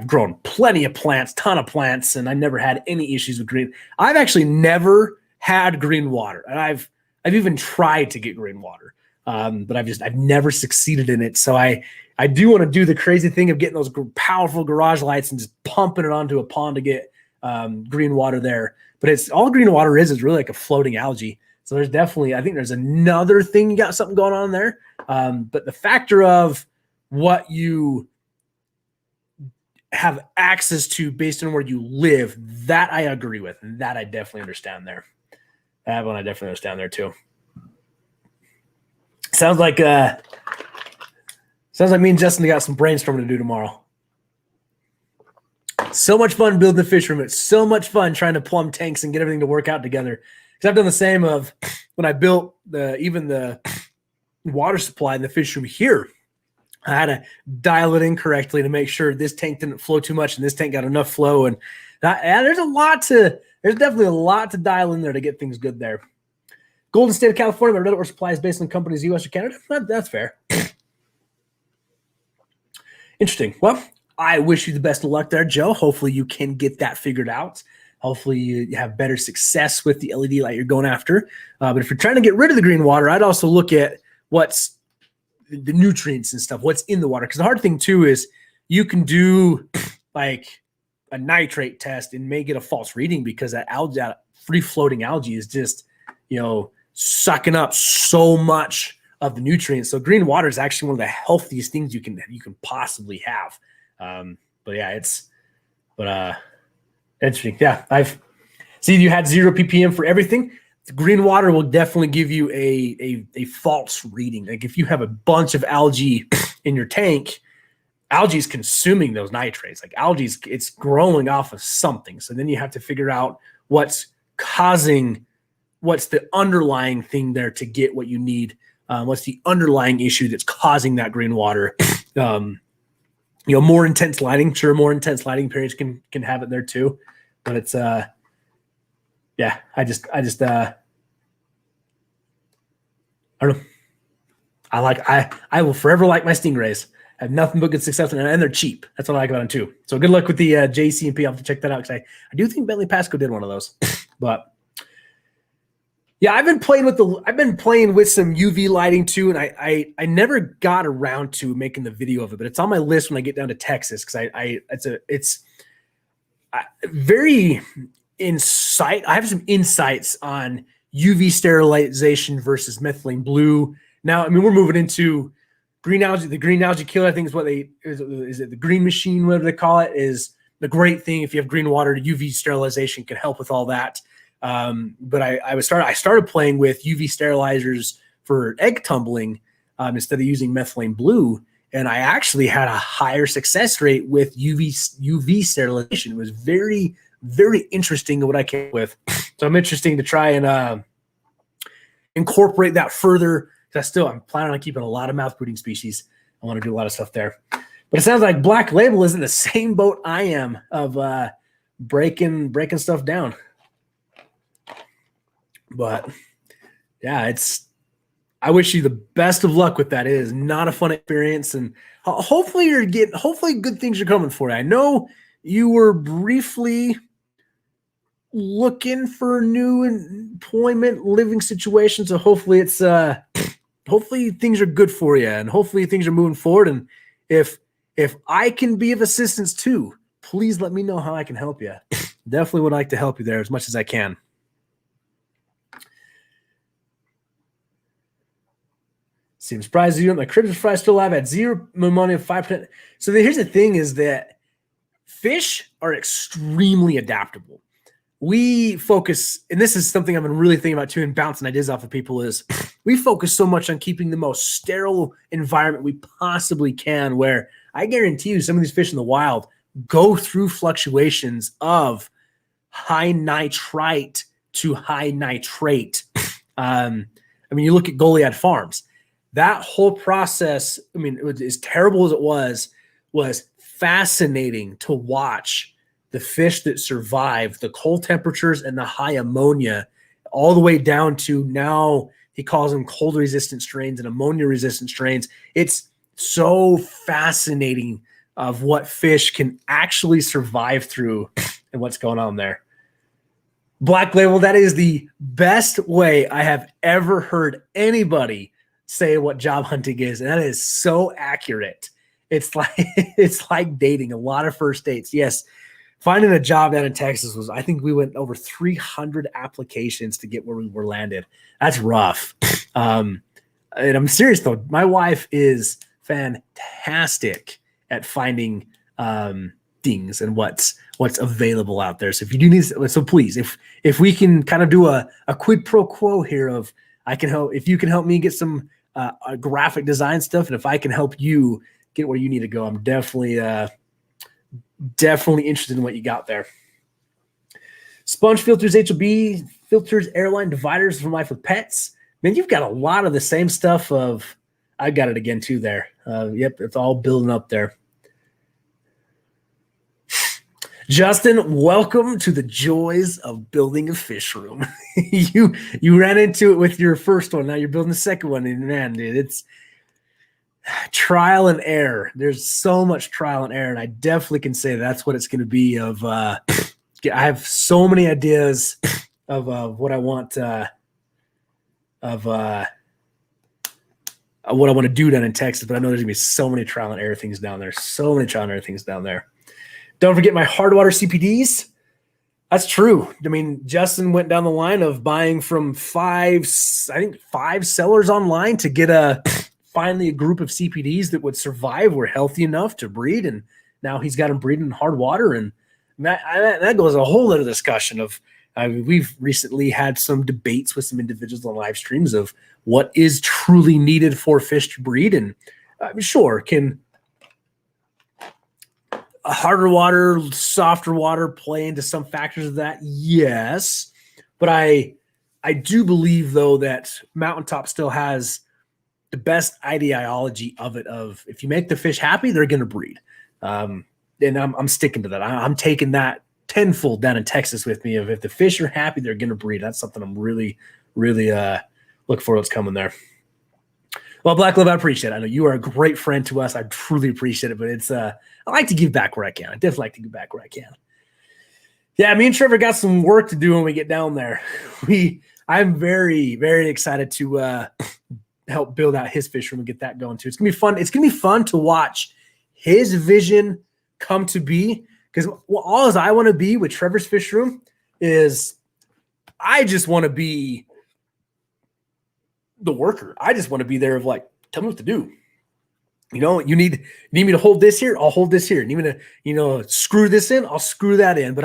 A: grown plenty of plants, ton of plants, and I never had any issues with green. I've actually never had green water, and I've even tried to get green water, but I've never succeeded in it. So I do want to do the crazy thing of getting those powerful garage lights and just pumping it onto a pond to get green water there. But it's all green water is really like a floating algae. So there's definitely, I think there's another thing, you got something going on there. But the factor of what you have access to based on where you live, that I agree with. And that I definitely understand there. That one I definitely understand there too. Sounds like me and Justin got some brainstorming to do tomorrow. So much fun building the fish room. It's so much fun trying to plumb tanks and get everything to work out together. Because I've done the same of when I built the water supply in the fish room here. I had to dial it in correctly to make sure this tank didn't flow too much and this tank got enough flow. And there's definitely a lot to dial in there to get things good there. Golden State of California, my Reddit or supply is based on companies U.S. or Canada. That's fair. Interesting. Well, I wish you the best of luck there, Joe. Hopefully you can get that figured out. Hopefully you have better success with the LED light you're going after. But if you're trying to get rid of the green water, I'd also look at what's the nutrients and stuff, what's in the water. Because the hard thing too is you can do like a nitrate test and may get a false reading because that free floating algae is just, sucking up so much of the nutrients. So green water is actually one of the healthiest things you can possibly have. But yeah, interesting. Yeah, I've seen you had 0 ppm for everything. The green water will definitely give you a false reading. Like if you have a bunch of algae in your tank, algae is consuming those nitrates. Like algae, it's growing off of something. So then you have to figure out what's the underlying thing there to get what you need. What's the underlying issue that's causing that green water? More intense lighting. Sure, more intense lighting periods can have it there too. But it's I don't know. I will forever like my Stingrays. I have nothing but good success, and they're cheap. That's what I like about them too. So good luck with the JCP. I'll have to check that out because I do think Bentley Pasco did one of those. But yeah, I've been playing with some UV lighting too, and I never got around to making the video of it, but it's on my list when I get down to Texas because it's very insight. I have some insights on UV sterilization versus methylene blue. Now, I mean, we're moving into green algae. The green algae killer, I think, is what is it the green machine, whatever they call it, is the great thing. If you have green water, UV sterilization can help with all that. But I started playing with UV sterilizers for egg tumbling instead of using methylene blue. And I actually had a higher success rate with UV sterilization. It was very, very interesting what I came up with. So I'm interested to try and incorporate that further. I'm planning on keeping a lot of mouth breeding species. I want to do a lot of stuff there. But it sounds like Black Label is in the same boat I am of breaking stuff down. But yeah, I wish you the best of luck with that. It is not a fun experience, and hopefully good things are coming for you. I know you were briefly looking for new employment, living situations, so hopefully hopefully things are good for you, and hopefully things are moving forward. And if I can be of assistance too, please let me know how I can help you. Definitely would like to help you there as much as I can. See, I'm surprised you. My cribs fry still alive at 0 ammonia, 5%. So here's the thing: is that fish are extremely adaptable. We focus, and this is something I've been really thinking about too, and bouncing ideas off of people, is we focus so much on keeping the most sterile environment we possibly can. Where I guarantee you, some of these fish in the wild go through fluctuations of high nitrite to high nitrate. I mean, you look at Goliad Farms. That whole process, I mean, as terrible as it was fascinating to watch the fish that survive the cold temperatures and the high ammonia, all the way down to now he calls them cold resistant strains and ammonia resistant strains. It's so fascinating of what fish can actually survive through and what's going on there. Black Label, that is the best way I have ever heard anybody say what job hunting is, and that is so accurate. It's like dating. A lot of first dates. Yes, finding a job down in Texas was, I think we went over 300 applications to get where we were landed. That's rough. And I'm serious though. My wife is fantastic at finding things and what's available out there. So if you do need, so please, if we can kind of do a quid pro quo here of, I can help, if you can help me get some graphic design stuff, and if I can help you get where you need to go, I'm definitely interested in what you got there. Sponge filters, HOB filters, airline dividers from Life with Pets. Man, you've got a lot of the same stuff of, I got it again too there. Yep, it's all building up there. Justin, welcome to the joys of building a fish room. You ran into it with your first one. Now you're building the second one. And man, dude, it's trial and error. There's so much trial and error. And I definitely can say that's what it's going to be of, I have so many ideas of what I want, of what I want to do down in Texas, but I know there's going to be so many trial and error things down there. So many trial and error things down there. Don't forget my hard water CPDs. That's true. I mean, Justin went down the line of buying from five sellers online to get finally a group of CPDs that would survive, were healthy enough to breed, and now he's got them breeding in hard water, and that goes a whole other discussion of. We've recently had some debates with some individuals on live streams of what is truly needed for fish to breed, and sure, can a harder water, softer water play into some factors of that? Yes. But I do believe, though, that Mountaintop still has the best ideology of it, of if you make the fish happy, they're going to breed. And I'm sticking to that. I'm taking that tenfold down in Texas with me of if the fish are happy, they're going to breed. That's something I'm really, really look for what's coming there. Well, Black Love, I appreciate it. I know you are a great friend to us. I truly appreciate it, but it's I like to give back where I can. I definitely like to give back where I can. Yeah, me and Trevor got some work to do when we get down there. I'm very, very excited to help build out his fish room and get that going too. It's gonna be fun. It's gonna be fun to watch his vision come to be, because all I want to be with Trevor's fish room is I just want to be the worker. I just want to be there of like, tell me what to do. You know, you need me to hold this here, I'll hold this here. You need me to, screw this in, I'll screw that in. But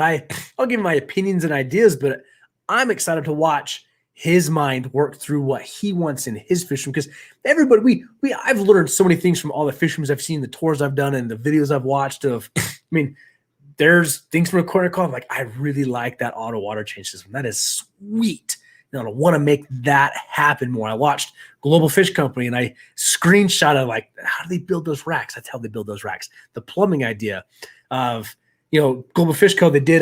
A: I'll give my opinions and ideas, but I'm excited to watch his mind work through what he wants in his fish room. Because everybody, I've learned so many things from all the fish rooms I've seen, the tours I've done, and the videos I've watched of, I mean, there's things from a corner call. I'm like, I really like that auto water change system. That is sweet. I want to make that happen more. I watched Global Fish Company and I screenshotted like, how do they build those racks? That's how they build those racks. The plumbing idea of, Global Fish Co. They did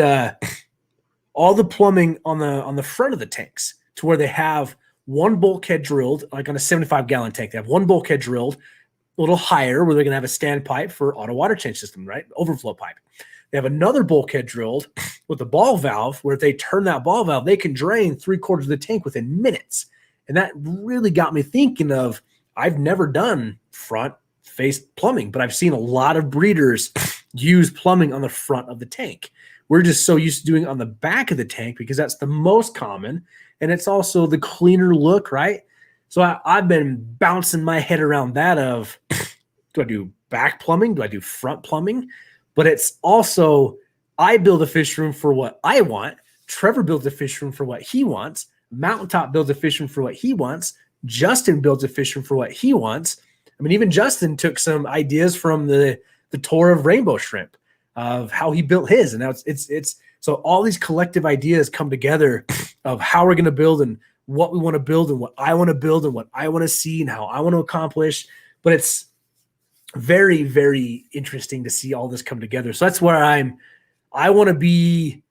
A: all the plumbing on the front of the tanks to where they have one bulkhead drilled, like on a 75-gallon tank. They have one bulkhead drilled a little higher where they're going to have a standpipe for auto water change system, right? Overflow pipe. They have another bulkhead drilled with a ball valve where if they turn that ball valve, they can drain 3/4 of the tank within minutes. And that really got me thinking of, I've never done front face plumbing, but I've seen a lot of breeders use plumbing on the front of the tank. We're just so used to doing it on the back of the tank because that's the most common. And it's also the cleaner look, right? So I've been bouncing my head around that of, do I do back plumbing? Do I do front plumbing? But it's also, I build a fish room for what I want. Trevor builds a fish room for what he wants. Mountaintop builds a fish room for what he wants. Justin builds a fish room for what he wants. I mean, even Justin took some ideas from the tour of Rainbow Shrimp of how he built his. And now it's so all these collective ideas come together of how we're going to build and what we want to build and what I want to build and what I want to see and how I want to accomplish. But it's very, very interesting to see all this come together. So that's where I want to be.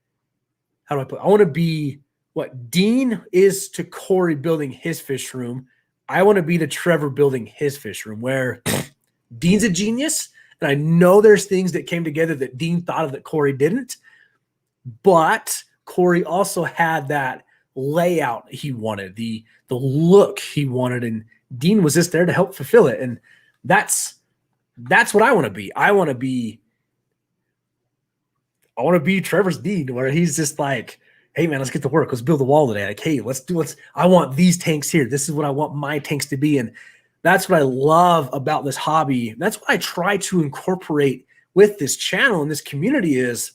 A: How do I put it? I want to be what Dean is to Corey building his fish room. I want to be to Trevor building his fish room, where Dean's a genius. And I know there's things that came together that Dean thought of that Corey didn't. But Corey also had that layout he wanted, the look he wanted, and Dean was just there to help fulfill it. And that's what I want to be. I want to be Trevor's Dean, where he's just like, hey man, let's get to work. Let's build a wall today. Like, hey, I want these tanks here. This is what I want my tanks to be. And that's what I love about this hobby. That's what I try to incorporate with this channel and this community is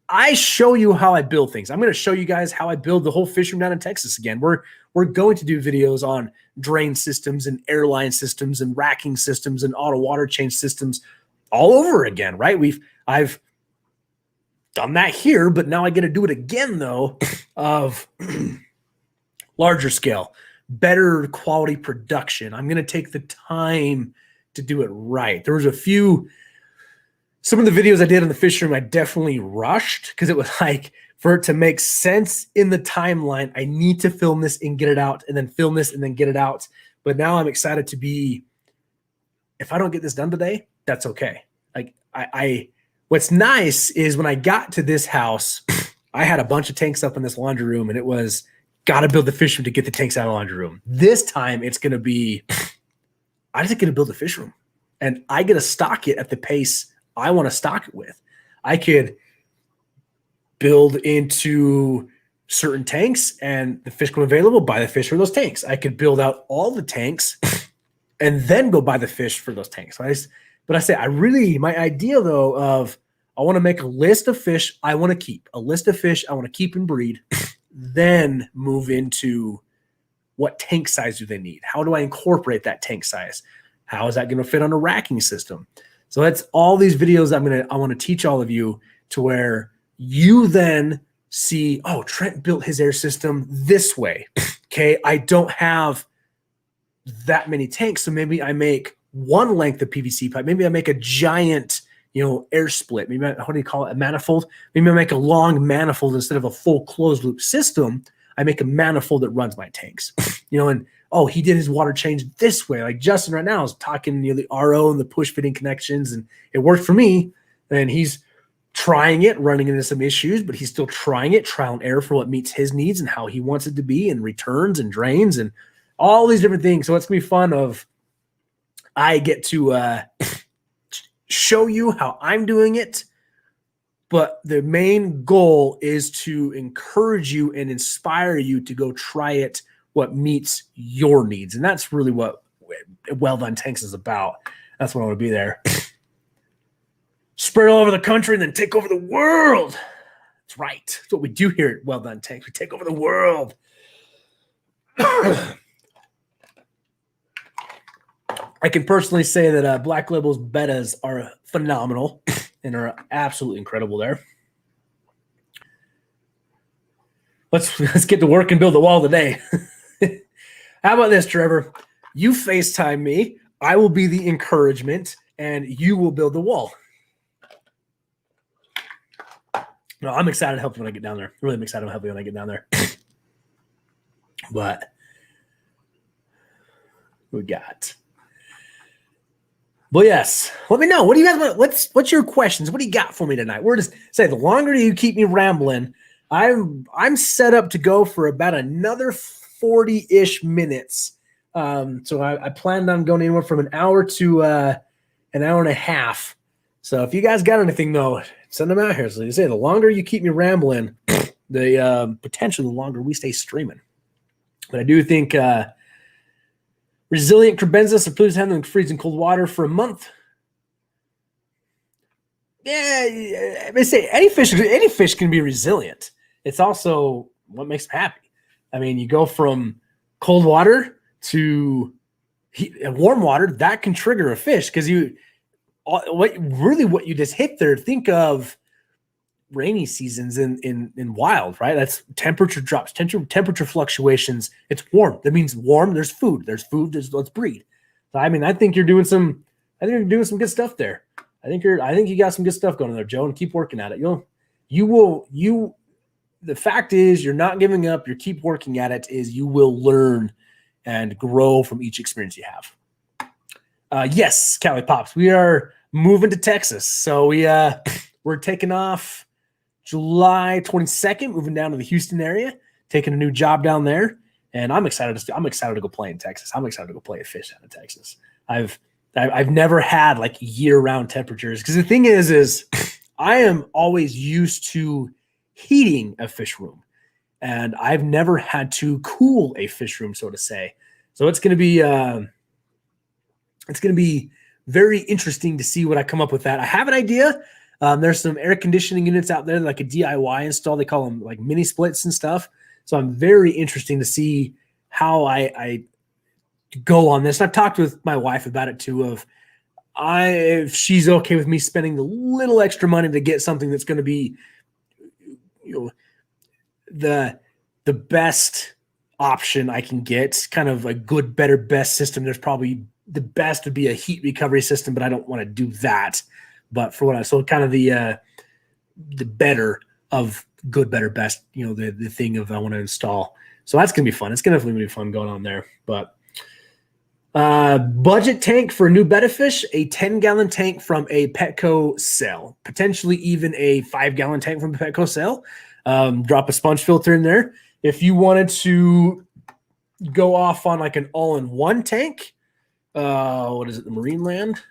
A: I show you how I build things. I'm going to show you guys how I build the whole fish room down in Texas again. We're going to do videos on drain systems and airline systems and racking systems and auto water change systems all over again, right? I've done that here, but now I get to do it again though of larger scale, better quality production. I'm going to take the time to do it right. There was some of the videos I did on the fish room, I definitely rushed because it was like, for it to make sense in the timeline, I need to film this and get it out and then film this and then get it out. But now I'm excited to be, if I don't get this done today, that's okay. Like what's nice is when I got to this house, I had a bunch of tanks up in this laundry room and it was got to build the fish room to get the tanks out of the laundry room. This time it's going to be, I just get to build the fish room and I get to stock it at the pace I want to stock it with. I could build into certain tanks and the fish come available, buy the fish for those tanks. I could build out all the tanks and then go buy the fish for those tanks. But I say, my idea though of I want to make a list of fish I want to keep, a list of fish I want to keep and breed, then move into what tank size do they need? How do I incorporate that tank size? How is that going to fit on a racking system? So that's all these videos I want to teach all of you to where you then see, oh, Trent built his air system this way. Okay, I don't have that many tanks, so maybe I make one length of PVC pipe. Maybe I make a giant, air split. Maybe how do you call it? A manifold. Maybe I make a long manifold instead of a full closed loop system. I make a manifold that runs my tanks. And oh, he did his water change this way. Like Justin right now is talking the RO and the push fitting connections, and it worked for me. And he's trying it, running into some issues, but he's still trying it, trial and error for what meets his needs and how he wants it to be, and returns and drains and all these different things. So it's gonna be fun of I get to show you how I'm doing it, but the main goal is to encourage you and inspire you to go try it what meets your needs. And that's really what Well-Don Tanks is about. That's what I want to be there. Spread all over the country and then take over the world. That's right. That's what we do here at Well-Don Tanks. We take over the world. I can personally say that Black Label's betas are phenomenal and are absolutely incredible there. Let's get to work and build the wall today. How about this, Trevor? You FaceTime me. I will be the encouragement, and you will build the wall. No, I'm excited to help you when I get down there. Really, I'm excited to help you when I get down there. But we got. Well, yes. Let me know. What do you guys want? What's your questions? What do you got for me tonight? We're just say the longer you keep me rambling, I'm set up to go for about another 40-ish minutes. So I planned on going anywhere from an hour to an hour and a half. So if you guys got anything though, send them out here. So you say the longer you keep me rambling, the potentially the longer we stay streaming. But I do think resilient crebensis are please handling freezing cold water for a month. Yeah, they say any fish can be resilient. It's also what makes them happy. I mean, you go from cold water to warm water, that can trigger a fish because what you just hit there. Think of rainy seasons in wild, right? That's temperature drops, temperature fluctuations. It's warm. That means warm. There's food. Let's breed. So I mean, I think you're doing some good stuff there. I think you got some good stuff going on there, Joe, and keep working at it. The fact is you're not giving up. You keep working at it you will learn and grow from each experience you have. Yes, Cali Pops, we are moving to Texas. So we're taking off July 22nd, moving down to the Houston area, taking a new job down there. And I'm excited to go play in Texas. I'm excited to go play a fish out of Texas. I've never had like year-round temperatures because the thing is I am always used to heating a fish room, and I've never had to cool a fish room, so to say. So it's going to be very interesting to see what I come up with that. I have an idea. There's some air conditioning units out there, like a DIY install. They call them like mini splits and stuff. So I'm very interesting to see how I go on this. I've talked with my wife about it too, if she's okay with me spending the little extra money to get something that's going to be, the best option I can get, kind of a good, better, best system. There's probably the best would be a heat recovery system, but I don't want to do that. But so kind of the better of good, better, best, the thing of I want to install. So that's going to be fun. It's going to definitely be fun going on there. But budget tank for a new betta fish, a 10-gallon tank from a Petco sale, potentially even a 5-gallon tank from a Petco sale. Drop a sponge filter in there. If you wanted to go off on like an all-in-one tank, what is it, the Marine Land?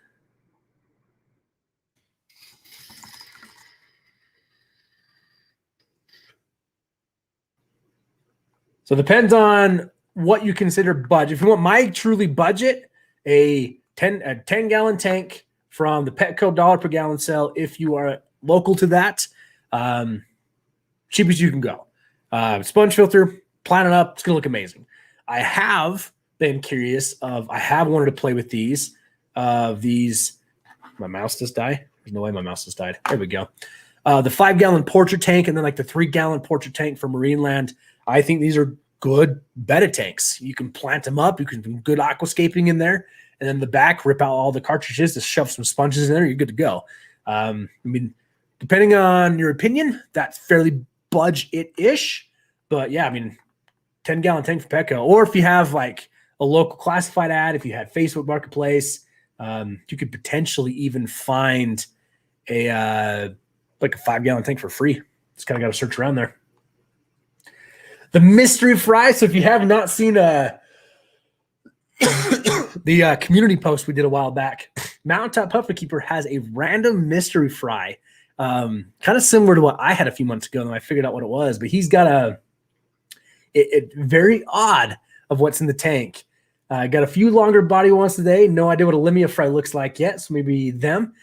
A: So it depends on what you consider budget. If you want my truly budget, a 10-gallon tank from the Petco $1 per gallon sale, if you are local to that, cheap as you can go. Sponge filter, plan it up. It's going to look amazing. I have been curious I have wanted to play with these. My mouse just died. There's no way my mouse just died. There we go. The 5-gallon portrait tank and then like the 3-gallon portrait tank from Marine Land. I think these are good betta tanks. You can plant them up. You can do good aquascaping in there. And then the back, rip out all the cartridges, just shove some sponges in there. You're good to go. I mean, depending on your opinion, that's fairly budget-ish. But yeah, I mean, 10-gallon tank for Petco. Or if you have like a local classified ad, if you had Facebook Marketplace, you could potentially even find a 5-gallon tank for free. Just kind of got to search around there. The mystery fry. So if you have not seen the community post we did a while back, Mountaintop Puffer Keeper has a random mystery fry, kind of similar to what I had a few months ago, and I figured out what it was. But he's got it very odd of what's in the tank. Got a few longer body ones today. No idea what a limia fry looks like yet, so maybe them.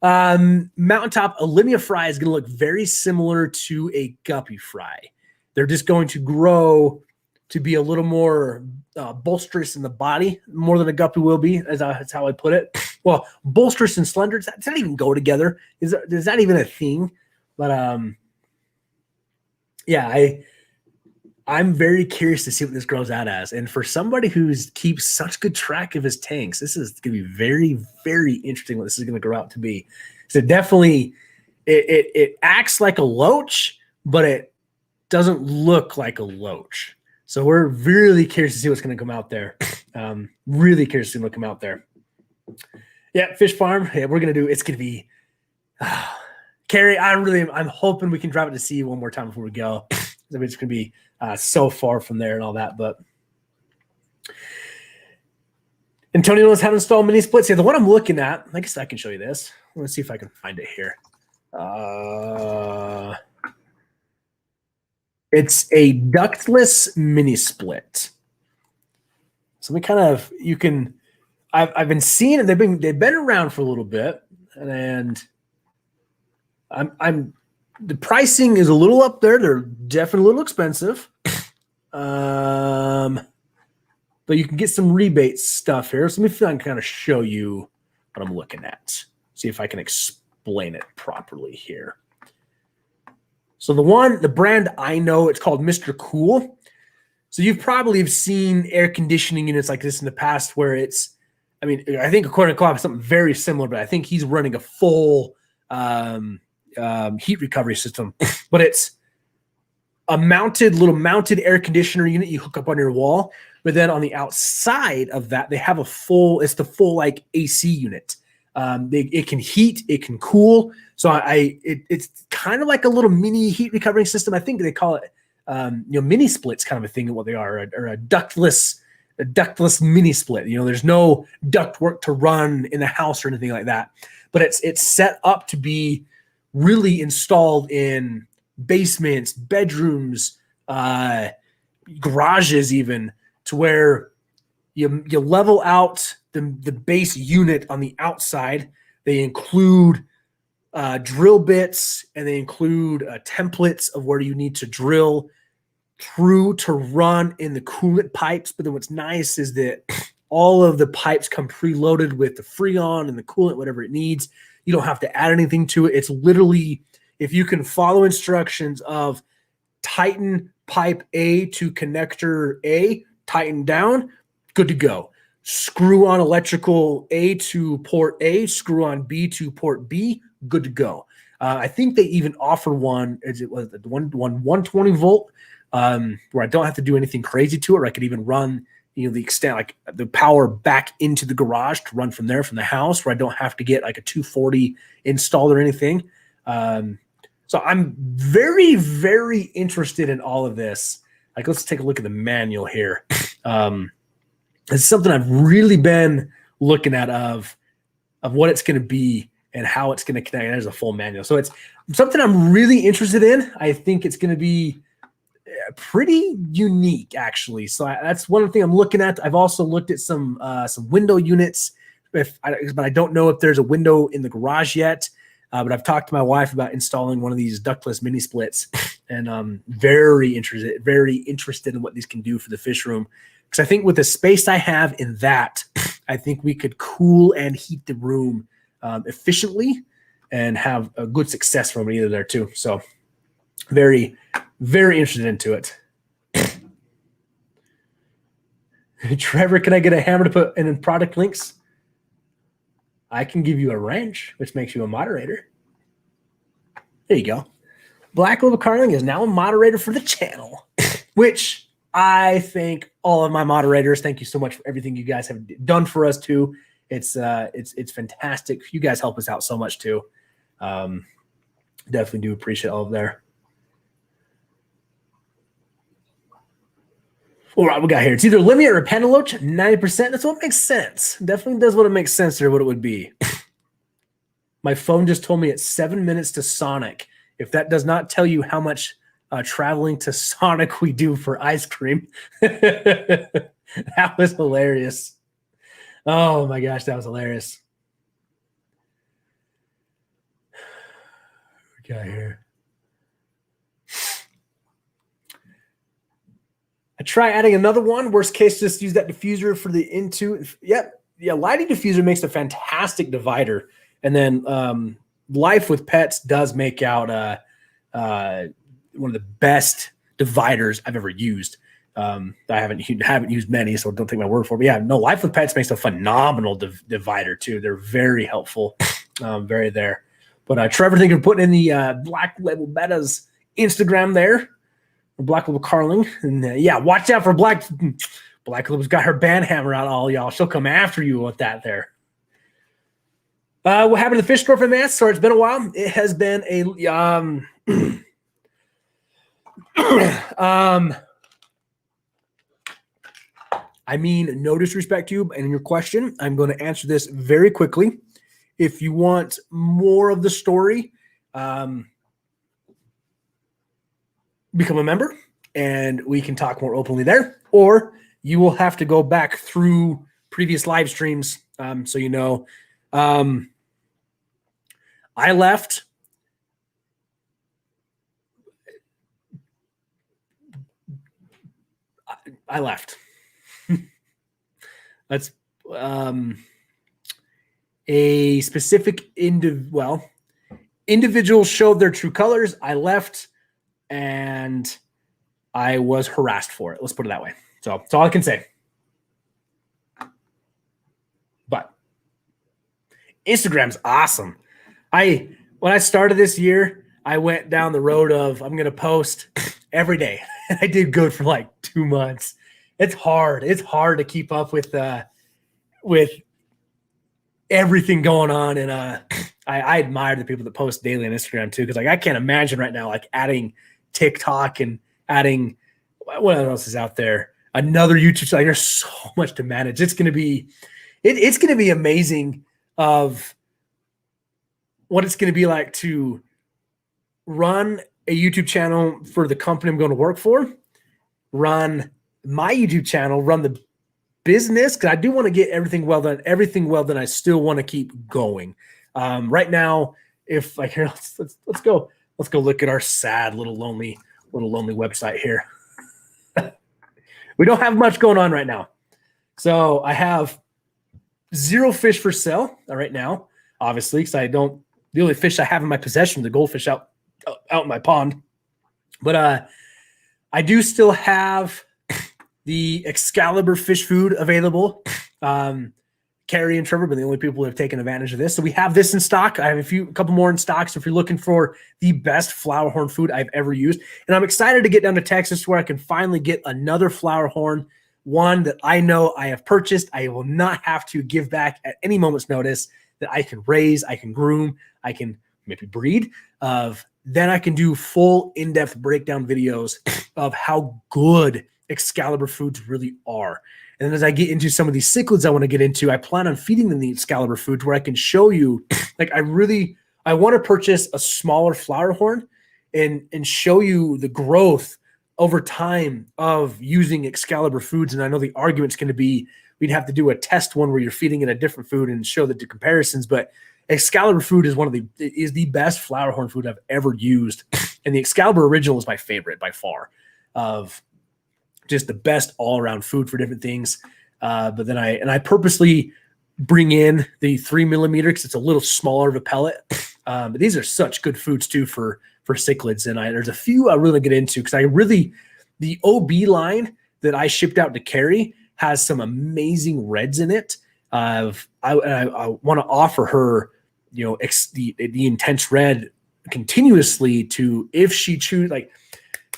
A: Mountaintop, a limia fry is going to look very similar to a guppy fry. They're just going to grow to be a little more bolsterous in the body, more than a guppy will be, that's how I put it. Well, bolsterous and slender, does that even go together? Is that even a thing? But yeah, I'm very curious to see what this grows out as. And for somebody who keeps such good track of his tanks, this is going to be very, very interesting what this is going to grow out to be. So definitely, it acts like a loach, but it doesn't look like a loach. So we're really curious to see what's going to come out there. Really curious to see what's going to come out there. Yeah, fish farm. Yeah, it's going to be Carrie, I'm hoping we can drive it to see you one more time before we go. It's going to be so far from there and all that. But Antonio knows how to install mini splits. Yeah, the one I'm looking at, I guess I can show you this. Let's see if I can find it here. It's a ductless mini split. So I've been seeing it. They've been around for a little bit, and the pricing is a little up there. They're definitely a little expensive. But you can get some rebate stuff here. So let me see if I can kind of show you what I'm looking at. See if I can explain it properly here. So the brand I know, it's called Mr. Cool. So you've probably seen air conditioning units like this in the past where it's, I mean, I think according to Cobb, something very similar, but I think he's running a full heat recovery system. But it's a mounted air conditioner unit you hook up on your wall. But then on the outside of that, they have it's the full like AC unit. It can heat, it can cool. So it's kind of like a little mini heat recovering system. I think they call it, mini splits, kind of a thing of what they are, or a ductless mini split. There's no duct work to run in the house or anything like that, but it's set up to be really installed in basements, bedrooms, garages, even, to where you level out the base unit on the outside. They include drill bits, and they include templates of where you need to drill through to run in the coolant pipes. But then what's nice is that all of the pipes come preloaded with the Freon and the coolant, whatever it needs. You don't have to add anything to it. It's literally, if you can follow instructions of tighten pipe A to connector A, tighten down, good to go. Screw on electrical A to port A, screw on B to port B, good to go. I think they even offer one, it was the 120 volt, where I don't have to do anything crazy to it, or I could even run, the extent, like the power back into the garage to run from there, from the house, where I don't have to get like a 240 installed or anything. So I'm very, very interested in all of this. Like, let's take a look at the manual here. It's something I've really been looking at of what it's going to be and how it's going to connect. There's a full manual. So it's something I'm really interested in. I think it's going to be pretty unique, actually. So that's one thing I'm looking at. I've also looked at some window units, but I don't know if there's a window in the garage yet. But I've talked to my wife about installing one of these ductless mini splits, and I'm very interested in what these can do for the fish room. Because I think with the space I have in that, I think we could cool and heat the room efficiently and have a good success from it either there too. So very, very interested into it. Trevor, can I get a hammer to put in product links? I can give you a wrench, which makes you a moderator. There you go. Black Little Carling is now a moderator for the channel, which I thank all of my moderators. Thank you so much for everything you guys have done for us too. It's fantastic. You guys help us out so much too. Definitely do appreciate all of there. All right, we got here. It's either Limia or Penteloach, 90%. That's what makes sense. Definitely does what it makes sense or what it would be. My phone just told me it's 7 minutes to Sonic. If that does not tell you how much traveling to Sonic we do for ice cream. That was hilarious. Oh my gosh, that was hilarious. We got here. I try adding another one. Worst case, just use that diffuser for the into. Yep. Yeah, lighting diffuser makes a fantastic divider. And then Life with Pets does make out one of the best dividers I've ever used. I haven't used many, so don't take my word for it. But yeah, no, Life with Pets makes a phenomenal divider too. They're very helpful, very there. But Trevor, thank you for putting in the Black Label Betas Instagram there. Black Label Carling, and yeah, watch out for Black Label's got her band hammer out, all y'all. She'll come after you with that there. What happened to the fish store for the Mats? Sorry, it's been a while. It has been a I mean, no disrespect to you, and your question, I'm going to answer this very quickly. If you want more of the story, become a member and we can talk more openly there, or you will have to go back through previous live streams. So, I left. I left. That's a specific individuals showed their true colors. I left. and I was harassed for it. Let's put it that way. So that's all I can say. But Instagram's awesome. When I started this year, I went down the road of I'm going to post every day. And I did good for like 2 months. It's hard. It's hard to keep up with everything going on. And I admire the people that post daily on Instagram too, because like I can't imagine right now like adding TikTok and adding what else is out there. Another YouTube channel. There's so much to manage. It's going to be it's going to be amazing of what it's going to be like to run a YouTube channel for the company I'm going to work for, run my YouTube channel, run the business, because I do want to get everything well done. Everything well done. I still want to keep going. Right now, if like here, let's go look at our sad little lonely website here. We don't have much going on right now. So I have 0 fish for sale right now, obviously, because the only fish I have in my possession are the goldfish out in my pond. But I do still have the Excalibur fish food available. Carrie and Trevor have been the only people who have taken advantage of this. So we have this in stock. I have a couple more in stock. So if you're looking for the best flower horn food I've ever used, and I'm excited to get down to Texas where I can finally get another flower horn, one that I know I have purchased. I will not have to give back at any moment's notice, that I can raise, I can groom, I can maybe breed. Then I can do full in-depth breakdown videos of how good Excalibur foods really are. And then as I get into some of these cichlids I want to get into, I plan on feeding them the Excalibur foods where I can show you, like I want to purchase a smaller flower horn and show you the growth over time of using Excalibur foods. And I know the argument's going to be, we'd have to do a test one where you're feeding it a different food and show the comparisons. But Excalibur food is the best flower horn food I've ever used. And the Excalibur original is my favorite by far, of just the best all around food for different things. But then I purposely bring in the 3 millimeter because it's a little smaller of a pellet. But these are such good foods too for cichlids. And there's a few I really get into because the OB line that I shipped out to Carrie has some amazing reds in it. I want to offer her, the intense red continuously to, if she choose, like,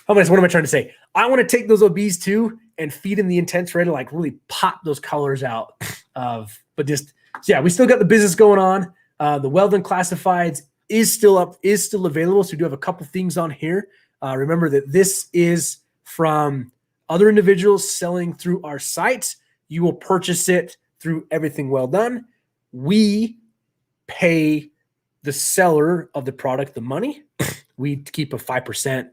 A: what am I trying to say? I want to take those OBs too and feed them the intense red to like really pop those colors out but we still got the business going on. The Wel-Don classifieds is still available. So we do have a couple things on here. Remember that this is from other individuals selling through our site. You will purchase it through Everything Wel-Don. We pay the seller of the product the money. We keep a 5%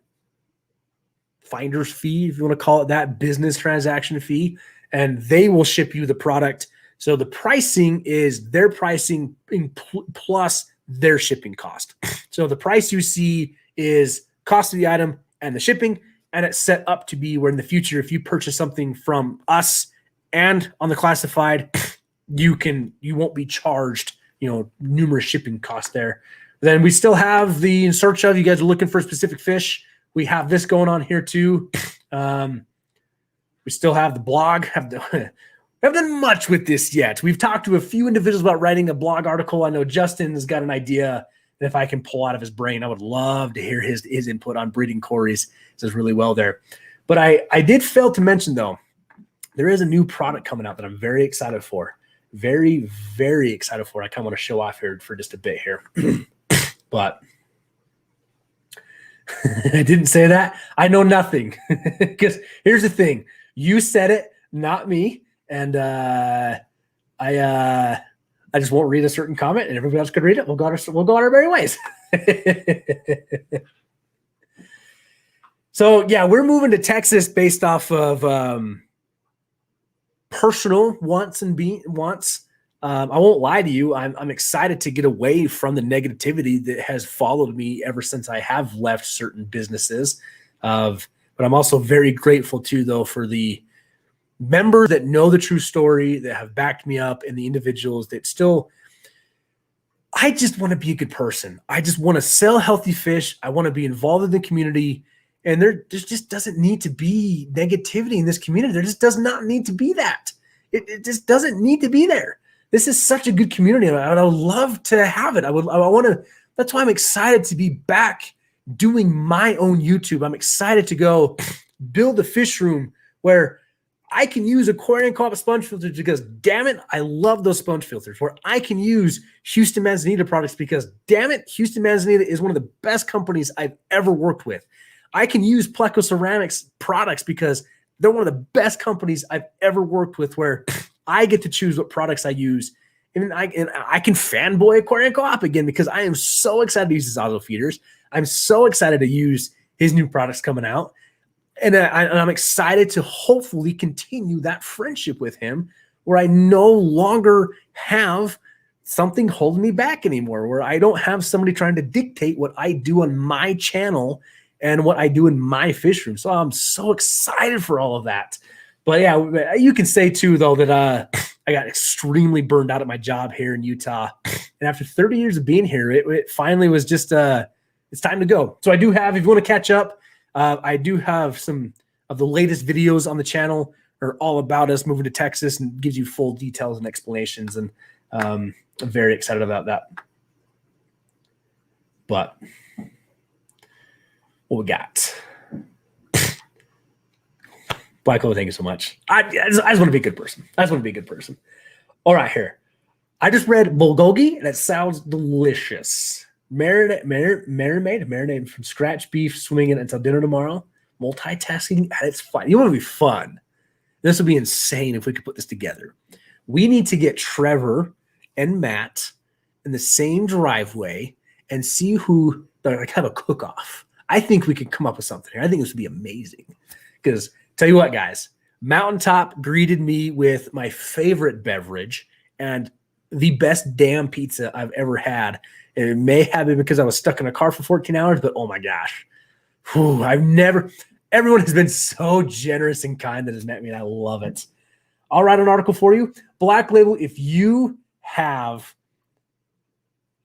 A: finder's fee, if you want to call it that, business transaction fee, and they will ship you the product. So the pricing is their pricing plus their shipping cost. So the price you see is cost of the item and the shipping, and it's set up to be where in the future, if you purchase something from us and on the classified, you won't be charged, numerous shipping costs there. Then we still have the in search of, you guys are looking for a specific fish. We have this going on here too. We still have the blog. We haven't done much with this yet. We've talked to a few individuals about writing a blog article. I know Justin has got an idea that if I can pull out of his brain, I would love to hear his input on breeding Corys. It does really well there. But I did fail to mention, though, there is a new product coming out that I'm very excited for. Very, very excited for. I kind of want to show off here for just a bit here. But I didn't say that. I know nothing. Because here's the thing. You said it, not me. And I just won't read a certain comment, and everybody else could read it. We'll go our merry ways. So, yeah, we're moving to Texas based off of personal wants and wants. I won't lie to you. I'm excited to get away from the negativity that has followed me ever since I have left certain businesses. But I'm also very grateful too, though, for the members that know the true story, that have backed me up, and the individuals that still. I just want to be a good person. I just want to sell healthy fish. I want to be involved in the community, And there just doesn't need to be negativity in this community. There just does not need to be that. It just doesn't need to be there. This is such a good community. I would love to have it. I want to. That's why I'm excited to be back doing my own YouTube. I'm excited to go build a fish room where I can use aquarium co-op sponge filters because, damn it, I love those sponge filters. Where I can use Houston Manzanita products because, damn it, Houston Manzanita is one of the best companies I've ever worked with. I can use Pleco Ceramics products because they're one of the best companies I've ever worked with, where I get to choose what products I use. And I can fanboy Aquarium Co-op again because I am so excited to use his auto feeders. I'm so excited to use his new products coming out. And I'm excited to hopefully continue that friendship with him, where I no longer have something holding me back anymore, where I don't have somebody trying to dictate what I do on my channel and what I do in my fish room. So I'm so excited for all of that. But yeah, you can say too, though, that I got extremely burned out at my job here in Utah. And after 30 years of being here, it finally was just, it's time to go. So I do have, if you want to catch up, I do have some of the latest videos on the channel are all about us moving to Texas and gives you full details and explanations. And I'm very excited about that. But what we got? Black Hole, thank you so much. I just want to be a good person. I just want to be a good person. All right, here. I just read bulgogi, and it sounds delicious. Marinade from scratch beef, swinging until dinner tomorrow. Multitasking at its fun. You want to be fun. This would be insane if we could put this together. We need to get Trevor and Matt in the same driveway and see who, like, have a cook-off. I think we could come up with something here. I think this would be amazing. Because tell you what, guys, Mountaintop greeted me with my favorite beverage and the best damn pizza I've ever had. And it may have been because I was stuck in a car for 14 hours, but oh my gosh. Whew, everyone has been so generous and kind that has met me, and I love it. I'll write an article for you. Black Label, if you have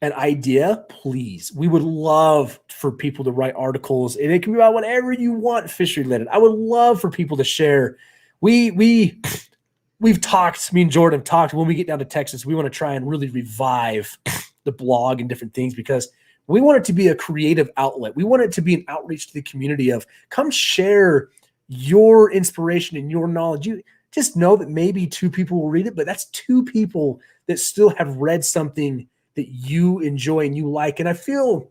A: an idea, please. We would love for people to write articles, and it can be about whatever you want fish related. I would love for people to share. We've talked, me and Jordan have talked, when we get down to Texas, we want to try and really revive the blog and different things because we want it to be a creative outlet. We want it to be an outreach to the community of come share your inspiration and your knowledge. You just know that maybe 2 people will read it, but that's 2 people that still have read something that you enjoy and you like. And I feel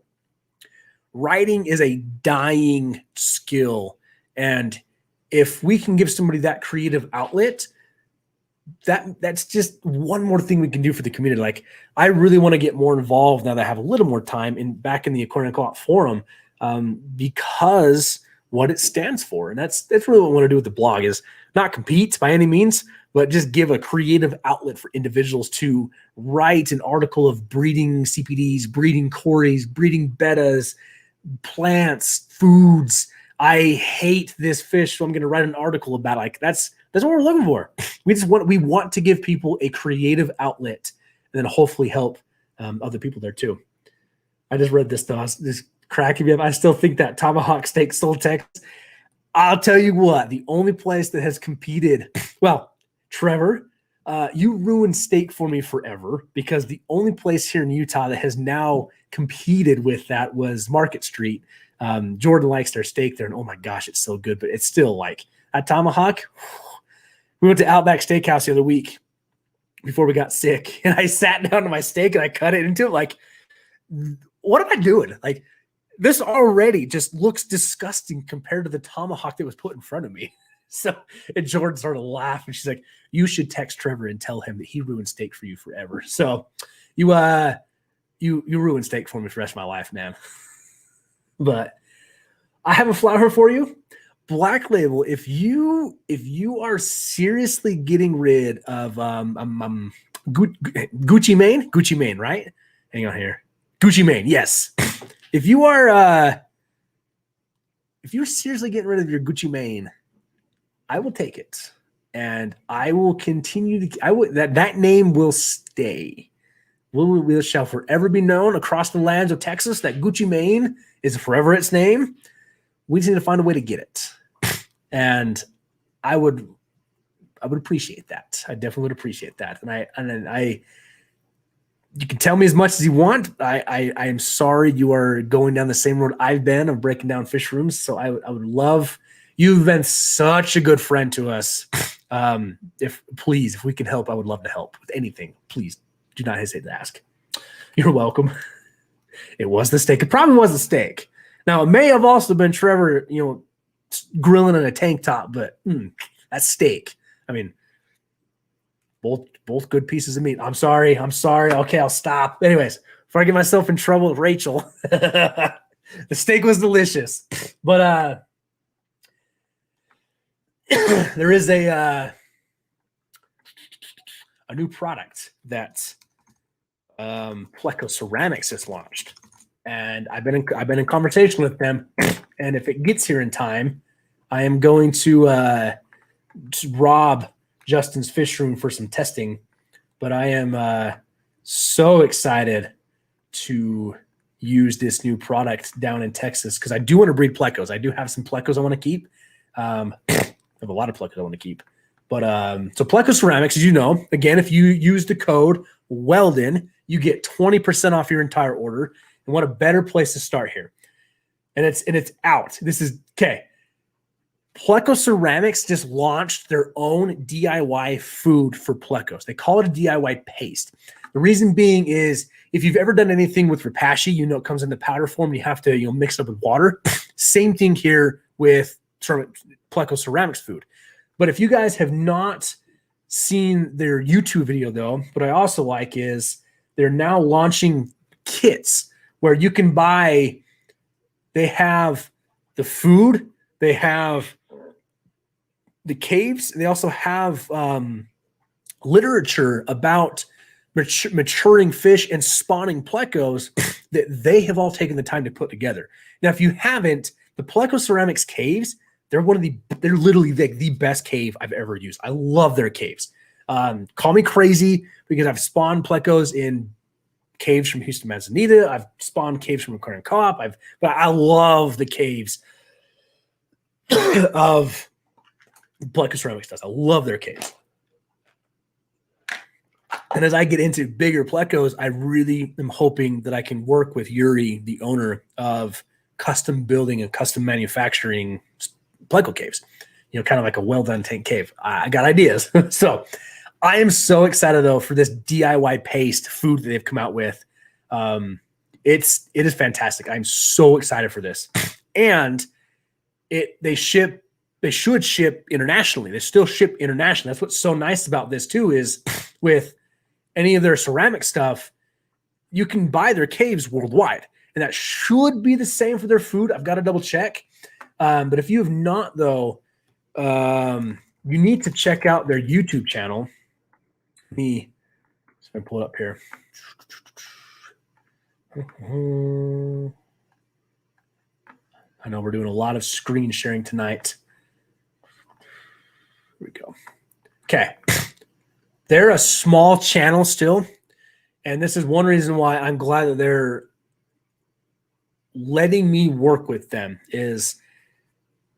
A: writing is a dying skill. And if we can give somebody that creative outlet, that's just one more thing we can do for the community. Like, I really want to get more involved now that I have a little more time back in the Aquarium Co-op forum because what it stands for. And that's really what I want to do with the blog is not compete by any means, but just give a creative outlet for individuals to write an article of breeding CPDs, breeding cories, breeding bettas, plants, foods. I hate this fish, so I'm going to write an article about it. Like that's what we're looking for. We want to give people a creative outlet and then hopefully help other people there too. I just read this though. This cracking me up. I still think that tomahawk steak stole Texas. I'll tell you what, the only place that has competed, well, Trevor, you ruined steak for me forever because the only place here in Utah that has now competed with that was Market Street. Jordan likes their steak there, and oh my gosh, it's so good, but it's still like that tomahawk. We went to Outback Steakhouse the other week before we got sick, and I sat down to my steak and I cut it into it. Like, what am I doing? Like, this already just looks disgusting compared to the tomahawk that was put in front of me. So, and Jordan started to laugh, and she's like, "You should text Trevor and tell him that he ruined steak for you forever." So, you ruined steak for me for the rest of my life, man. But I have a flower for you. Black Label, if you are seriously getting rid of Gucci Mane, right? Hang on here. Gucci Mane, yes. If you're seriously getting rid of your Gucci Mane, I will take it. And I will continue to that name will stay. We shall forever be known across the lands of Texas that Gucci Mane is forever its name. We just need to find a way to get it. And I would appreciate that. I definitely would appreciate that. And I you can tell me as much as you want. I am sorry you are going down the same road I've been of breaking down fish rooms. So I would love, you've been such a good friend to us. If we can help, I would love to help with anything. Please do not hesitate to ask. You're welcome. It was the steak. It probably was the steak. Now it may have also been Trevor, grilling in a tank top, but that's steak. I mean, both good pieces of meat. I'm sorry. Okay, I'll stop. Anyways, before I get myself in trouble with Rachel, the steak was delicious. But there is a new product that Pleco Ceramics has launched, and I've been in conversation with them. And if it gets here in time, I am going to rob Justin's fish room for some testing. But I am so excited to use this new product down in Texas because I do want to breed plecos. I do have some plecos I want to keep. I have a lot of plecos I want to keep. But so Pleco Ceramics, as you know, again, if you use the code Wel-Don, you get 20% off your entire order. And what a better place to start here. And it's out. This is okay. Pleco Ceramics just launched their own DIY food for plecos. They call it a DIY paste. The reason being is if you've ever done anything with Repashy, it comes in the powder form. You have to mix it up with water. Same thing here with Pleco Ceramics food. But if you guys have not seen their YouTube video, though, what I also like is they're now launching kits where you can buy. They have the food, they have the caves, and they also have literature about maturing fish and spawning plecos that they have all taken the time to put together. Now, if you haven't, the Pleco Ceramics caves, they're literally the best cave I've ever used. I love their caves. Call me crazy because I've spawned plecos in caves from Houston Manzanita. I've spawned caves from Aquarium Co-op. But I love the caves of Pleco Ceramics does. I love their caves. And as I get into bigger plecos, I really am hoping that I can work with Yuri, the owner of custom building and custom manufacturing pleco caves. Kind of like a Wel-Don tank cave. I got ideas. So I am so excited though for this DIY paste food that they've come out with. It is fantastic. I'm so excited for this. And they should ship internationally. They still ship internationally. That's what's so nice about this too, is with any of their ceramic stuff, you can buy their caves worldwide. And that should be the same for their food. I've got to double check. But if you have not though, you need to check out their YouTube channel. Let me pull it up here. I know we're doing a lot of screen sharing tonight. Here we go. Okay. They're a small channel still. And this is one reason why I'm glad that they're letting me work with them is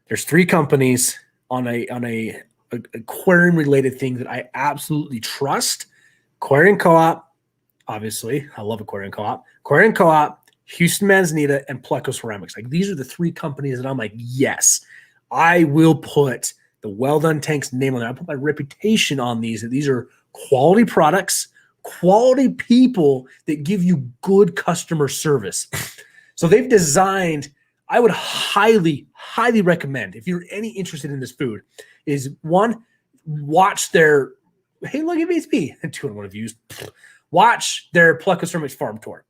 A: there's 3 companies on a aquarium related thing that I absolutely trust. Aquarium Co-op, obviously. I love Aquarium Co-op. Aquarium Co-op, Houston Manzanita, and Pleco Ceramics. Like these are the 3 companies that I'm like, yes, I will put the Wel-Don Tank's name on there. I put my reputation on these. That these are quality products, quality people that give you good customer service. So they've designed, I would highly, highly recommend, if you're any interested in this food, is one, watch their, hey, look at me, 2-in-1 views. Watch their Pleco Ceramics farm tour.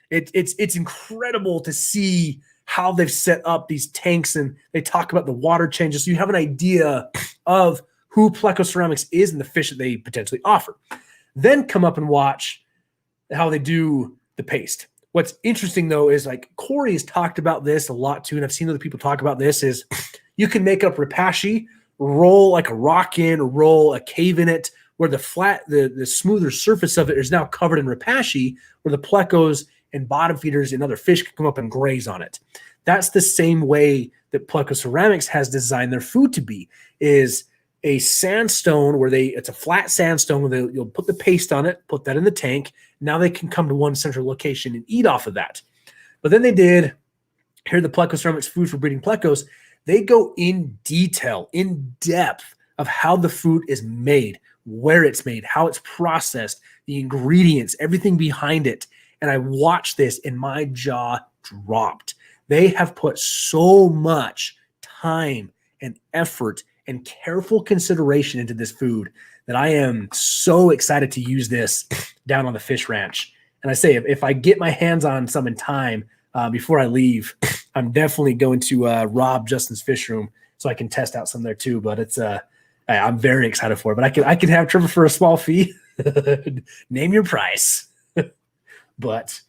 A: It's incredible to see how they've set up these tanks, and they talk about the water changes. So you have an idea of who Pleco Ceramics is and the fish that they potentially offer. Then come up and watch how they do the paste. What's interesting though is like Corey has talked about this a lot too, and I've seen other people talk about this, is you can make up Repashy, roll like a rock in, or roll a cave in it, where the smoother surface of it is now covered in Repashy, where the plecos and bottom feeders and other fish can come up and graze on it. That's the same way that Pleco Ceramics has designed their food to be, is a sandstone where it's a flat sandstone where you'll put the paste on it, put that in the tank. Now they can come to one central location and eat off of that. But then they did, here the Pleco Ceramics Food for Breeding Plecos, they go in detail, in depth of how the food is made, where it's made, how it's processed, the ingredients, everything behind it. And I watched this and my jaw dropped. They have put so much time and effort and careful consideration into this food that I am so excited to use this down on the fish ranch. And I say, if I get my hands on some in time before I leave, I'm definitely going to rob Justin's fish room so I can test out some there too. But it's I'm very excited for it. But I can have Trevor for a small fee. Name your price. But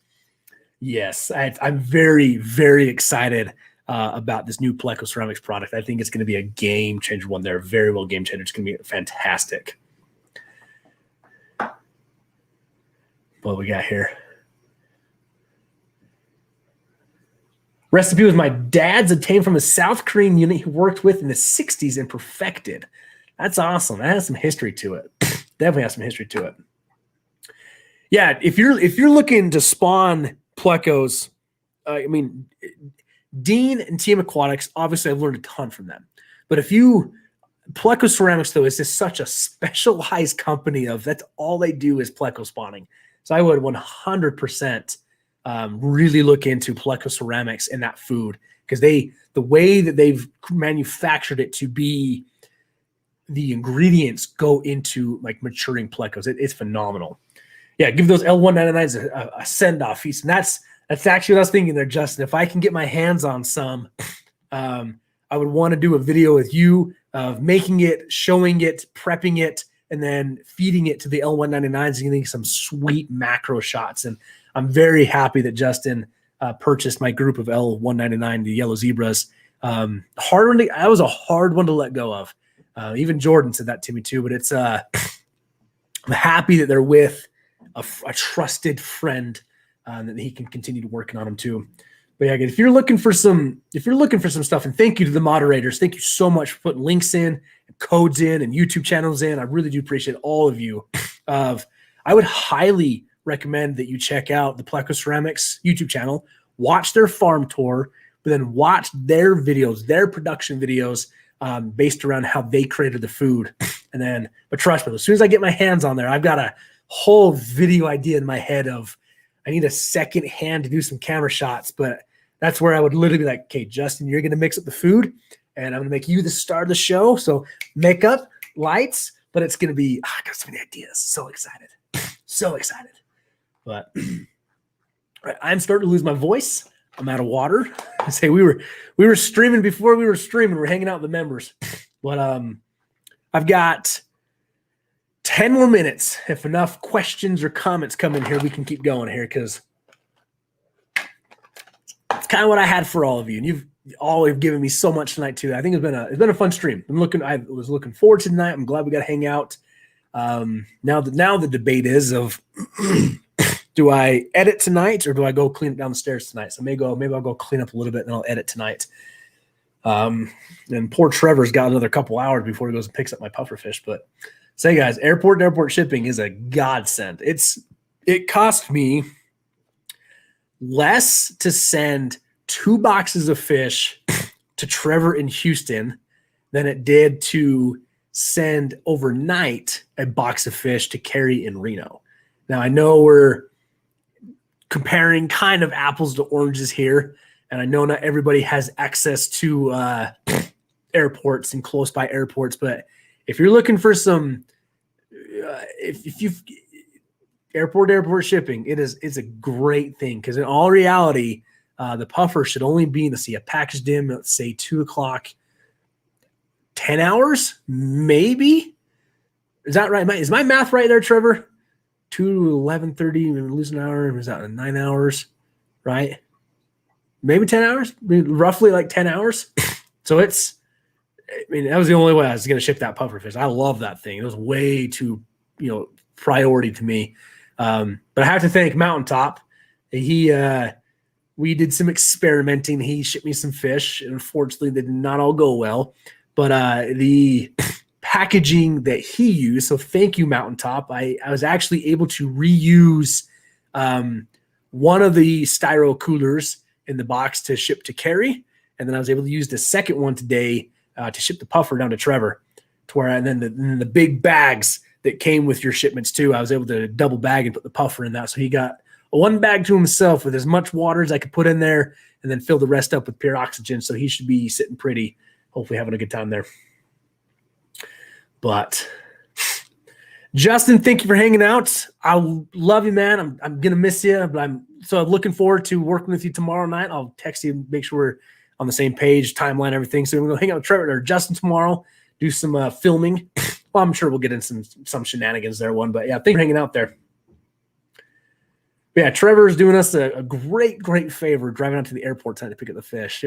A: yes, I'm very, very excited about this new Pleco Ceramics product. I think it's going to be a game changer one. They're very well game changer. It's going to be fantastic. What we got here? Recipe was my dad's, obtained from a South Korean unit he worked with in the 60s and perfected. That's awesome. That has some history to it. Definitely has some history to it. Yeah, if you're looking to spawn Plecos, I mean, Dean and Team Aquatics, obviously I've learned a ton from them. But Pleco Ceramics, though, is just such a specialized company of that's all they do is Pleco spawning. So I would 100% really look into Pleco Ceramics and that food, because the way that they've manufactured it to be, the ingredients go into like maturing Plecos. It's phenomenal. Yeah, give those L199s a send off feast, and that's actually what I was thinking there, Justin. If I can get my hands on some, I would want to do a video with you of making it, showing it, prepping it, and then feeding it to the L199s and getting some sweet macro shots. And I'm very happy that Justin purchased my group of L199, the yellow zebras. That was a hard one to let go of. Even Jordan said that to me too. But it's I'm happy that they're with a trusted friend that he can continue to working on them too. But yeah, again, if you're looking for some stuff, and thank you to the moderators. Thank you so much for putting links in, and codes in, and YouTube channels in. I really do appreciate all of you. I would highly recommend that you check out the Pleco Ceramics YouTube channel, watch their farm tour, but then watch their videos, their production videos based around how they created the food. But trust me, as soon as I get my hands on there, I've got a whole video idea in my head of I need a second hand to do some camera shots. But that's where I would literally be like, okay, Justin, you're going to mix up the food and I'm going to make you the star of the show. So makeup, lights, but it's going to be, I got so many ideas. So excited. So excited. But I'm starting to lose my voice. I'm out of water. I say we were streaming before we were streaming. We're hanging out with the members. But I've got 10 more minutes. If enough questions or comments come in here, we can keep going here, because it's kind of what I had for all of you. And you've all have given me so much tonight too. I think it's been a fun stream. I was looking forward to tonight. I'm glad we got to hang out. Now the debate is of do I edit tonight or do I go clean it down the stairs tonight? So maybe I'll go clean up a little bit and then I'll edit tonight. And poor Trevor's got another couple hours before he goes and picks up my pufferfish. But say, guys, airport to airport shipping is a godsend. It cost me less to send 2 boxes of fish to Trevor in Houston than it did to send overnight a box of fish to Carrie in Reno. Now, I know we're comparing kind of apples to oranges here, and I know not everybody has access to airports and close by airports, but if you're looking for some if you've airport to airport shipping, it's a great thing, because in all reality, the puffer should only be a packaged in, let's say 2 o'clock, 10 hours, maybe. Is that right? Is my math right there, Trevor? 2 to 11:30, we lose an hour. Is that 9 hours, right? Maybe 10 hours, roughly like 10 hours. So that was the only way I was going to ship that puffer fish. I love that thing. It was way too, priority to me. But I have to thank Mountaintop. He we did some experimenting. He shipped me some fish. Unfortunately, they did not all go well. But the packaging that he used, so thank you, Mountaintop. I was actually able to reuse one of the styro coolers in the box to ship to Carrie, and then I was able to use the second one today to ship the puffer down to Trevor. To where, and then the big bags that came with your shipments too, I was able to double bag and put the puffer in that. So he got one bag to himself with as much water as I could put in there, and then fill the rest up with pure oxygen. So he should be sitting pretty, hopefully having a good time there. But Justin, thank you for hanging out. I love you, man. I'm gonna miss you, but I'm so looking forward to working with you tomorrow night. I'll text you, make sure we're on the same page, timeline, everything. So we're gonna hang out with Trevor or Justin tomorrow, do some filming. Well, I'm sure we'll get in some shenanigans there, but yeah, thank you for hanging out there. But yeah, Trevor's doing us a great favor driving out to the airport tonight to pick up the fish.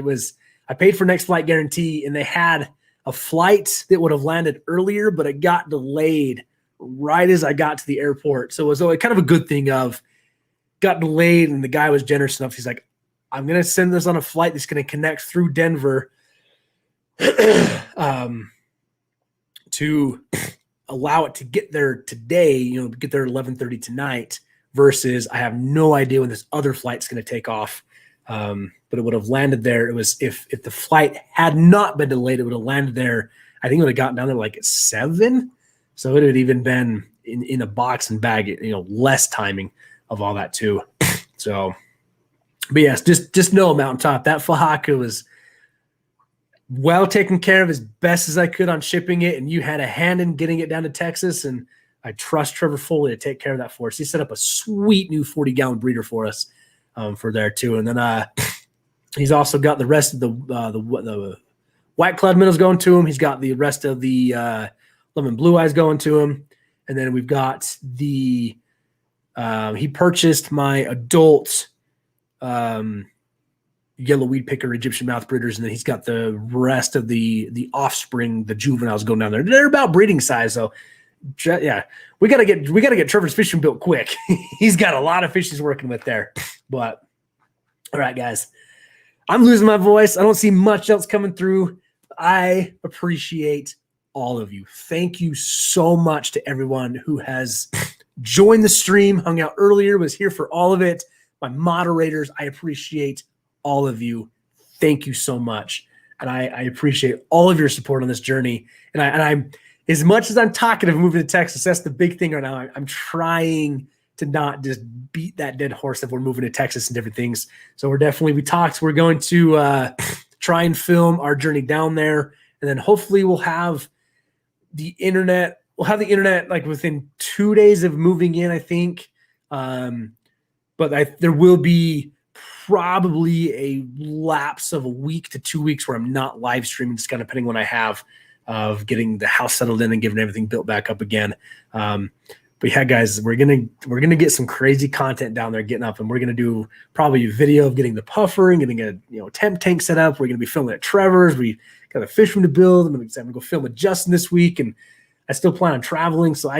A: I paid for next flight guarantee, and they had a flight that would have landed earlier, but it got delayed right as I got to the airport. So it was kind of a good thing of got delayed, and the guy was generous enough. He's like, I'm going to send this on a flight that's going to connect through Denver to allow it to get there today, get there 11:30 tonight, versus I have no idea when this other flight's going to take off. But it would have landed there. It was if the flight had not been delayed, it would have landed there. I think it would have gotten down there like at 7. So it would even been in a box and bag, less timing of all that too. So, but yes, just know, Mountaintop, that Fahaka was well taken care of as best as I could on shipping it, and you had a hand in getting it down to Texas, and I trust Trevor Foley to take care of that for us. He set up a sweet new 40-gallon breeder for us for there too, and then he's also got the rest of the white cloud minnows going to him. He's got the rest of the lemon blue eyes going to him, and then we've got the he purchased my adult yellow weed picker Egyptian mouth breeders, and then he's got the rest of the offspring, the juveniles going down there. They're about breeding size, so yeah, we gotta get Trevor's fishing built quick. He's got a lot of fish he's working with there. But all right, guys, I'm losing my voice. I don't see much else coming through. I appreciate all of you. Thank you so much to everyone who has joined the stream, hung out earlier, was here for all of it. My moderators, I appreciate all of you. Thank you so much. And I appreciate all of your support on this journey. And I'm as much as I'm talking of moving to Texas, that's the big thing right now. I'm trying to not just beat that dead horse if we're moving to Texas and different things. So we talked, we're going to try and film our journey down there. And then hopefully we'll have the internet. We'll have the internet like within 2 days of moving in, I think. But there will be probably a lapse of a week to 2 weeks where I'm not live streaming, just kind of depending on what I have of getting the house settled in and getting everything built back up again. But yeah, guys, we're gonna get some crazy content down there getting up, and we're gonna do probably a video of getting the puffer and getting a temp tank set up. We're gonna be filming at Trevor's. We got a fish room to build. I'm gonna go film with Justin this week, and I still plan on traveling. So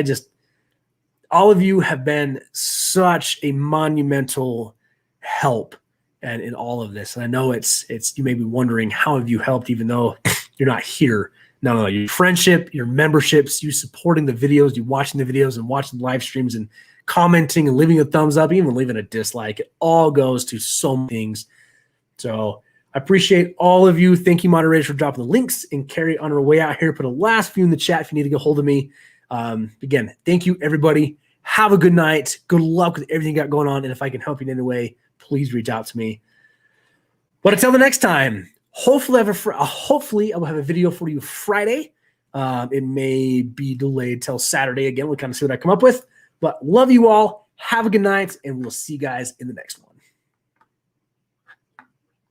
A: all of you have been such a monumental help and in all of this. And I know it's you may be wondering, how have you helped even though you're not here? No, your friendship, your memberships, you supporting the videos, you watching the videos and watching live streams and commenting and leaving a thumbs up, even leaving a dislike. It all goes to so many things. So I appreciate all of you. Thank you, moderators, for dropping the links, and Carrie on her way out here. Put a last few in the chat if you need to get a hold of me. Again, thank you, everybody. Have a good night. Good luck with everything you got going on. And if I can help you in any way, please reach out to me. But until the next time, hopefully I will have a video for you Friday. It may be delayed till Saturday again. We'll kind of see what I come up with. But love you all. Have a good night, and we'll see you guys in the next one.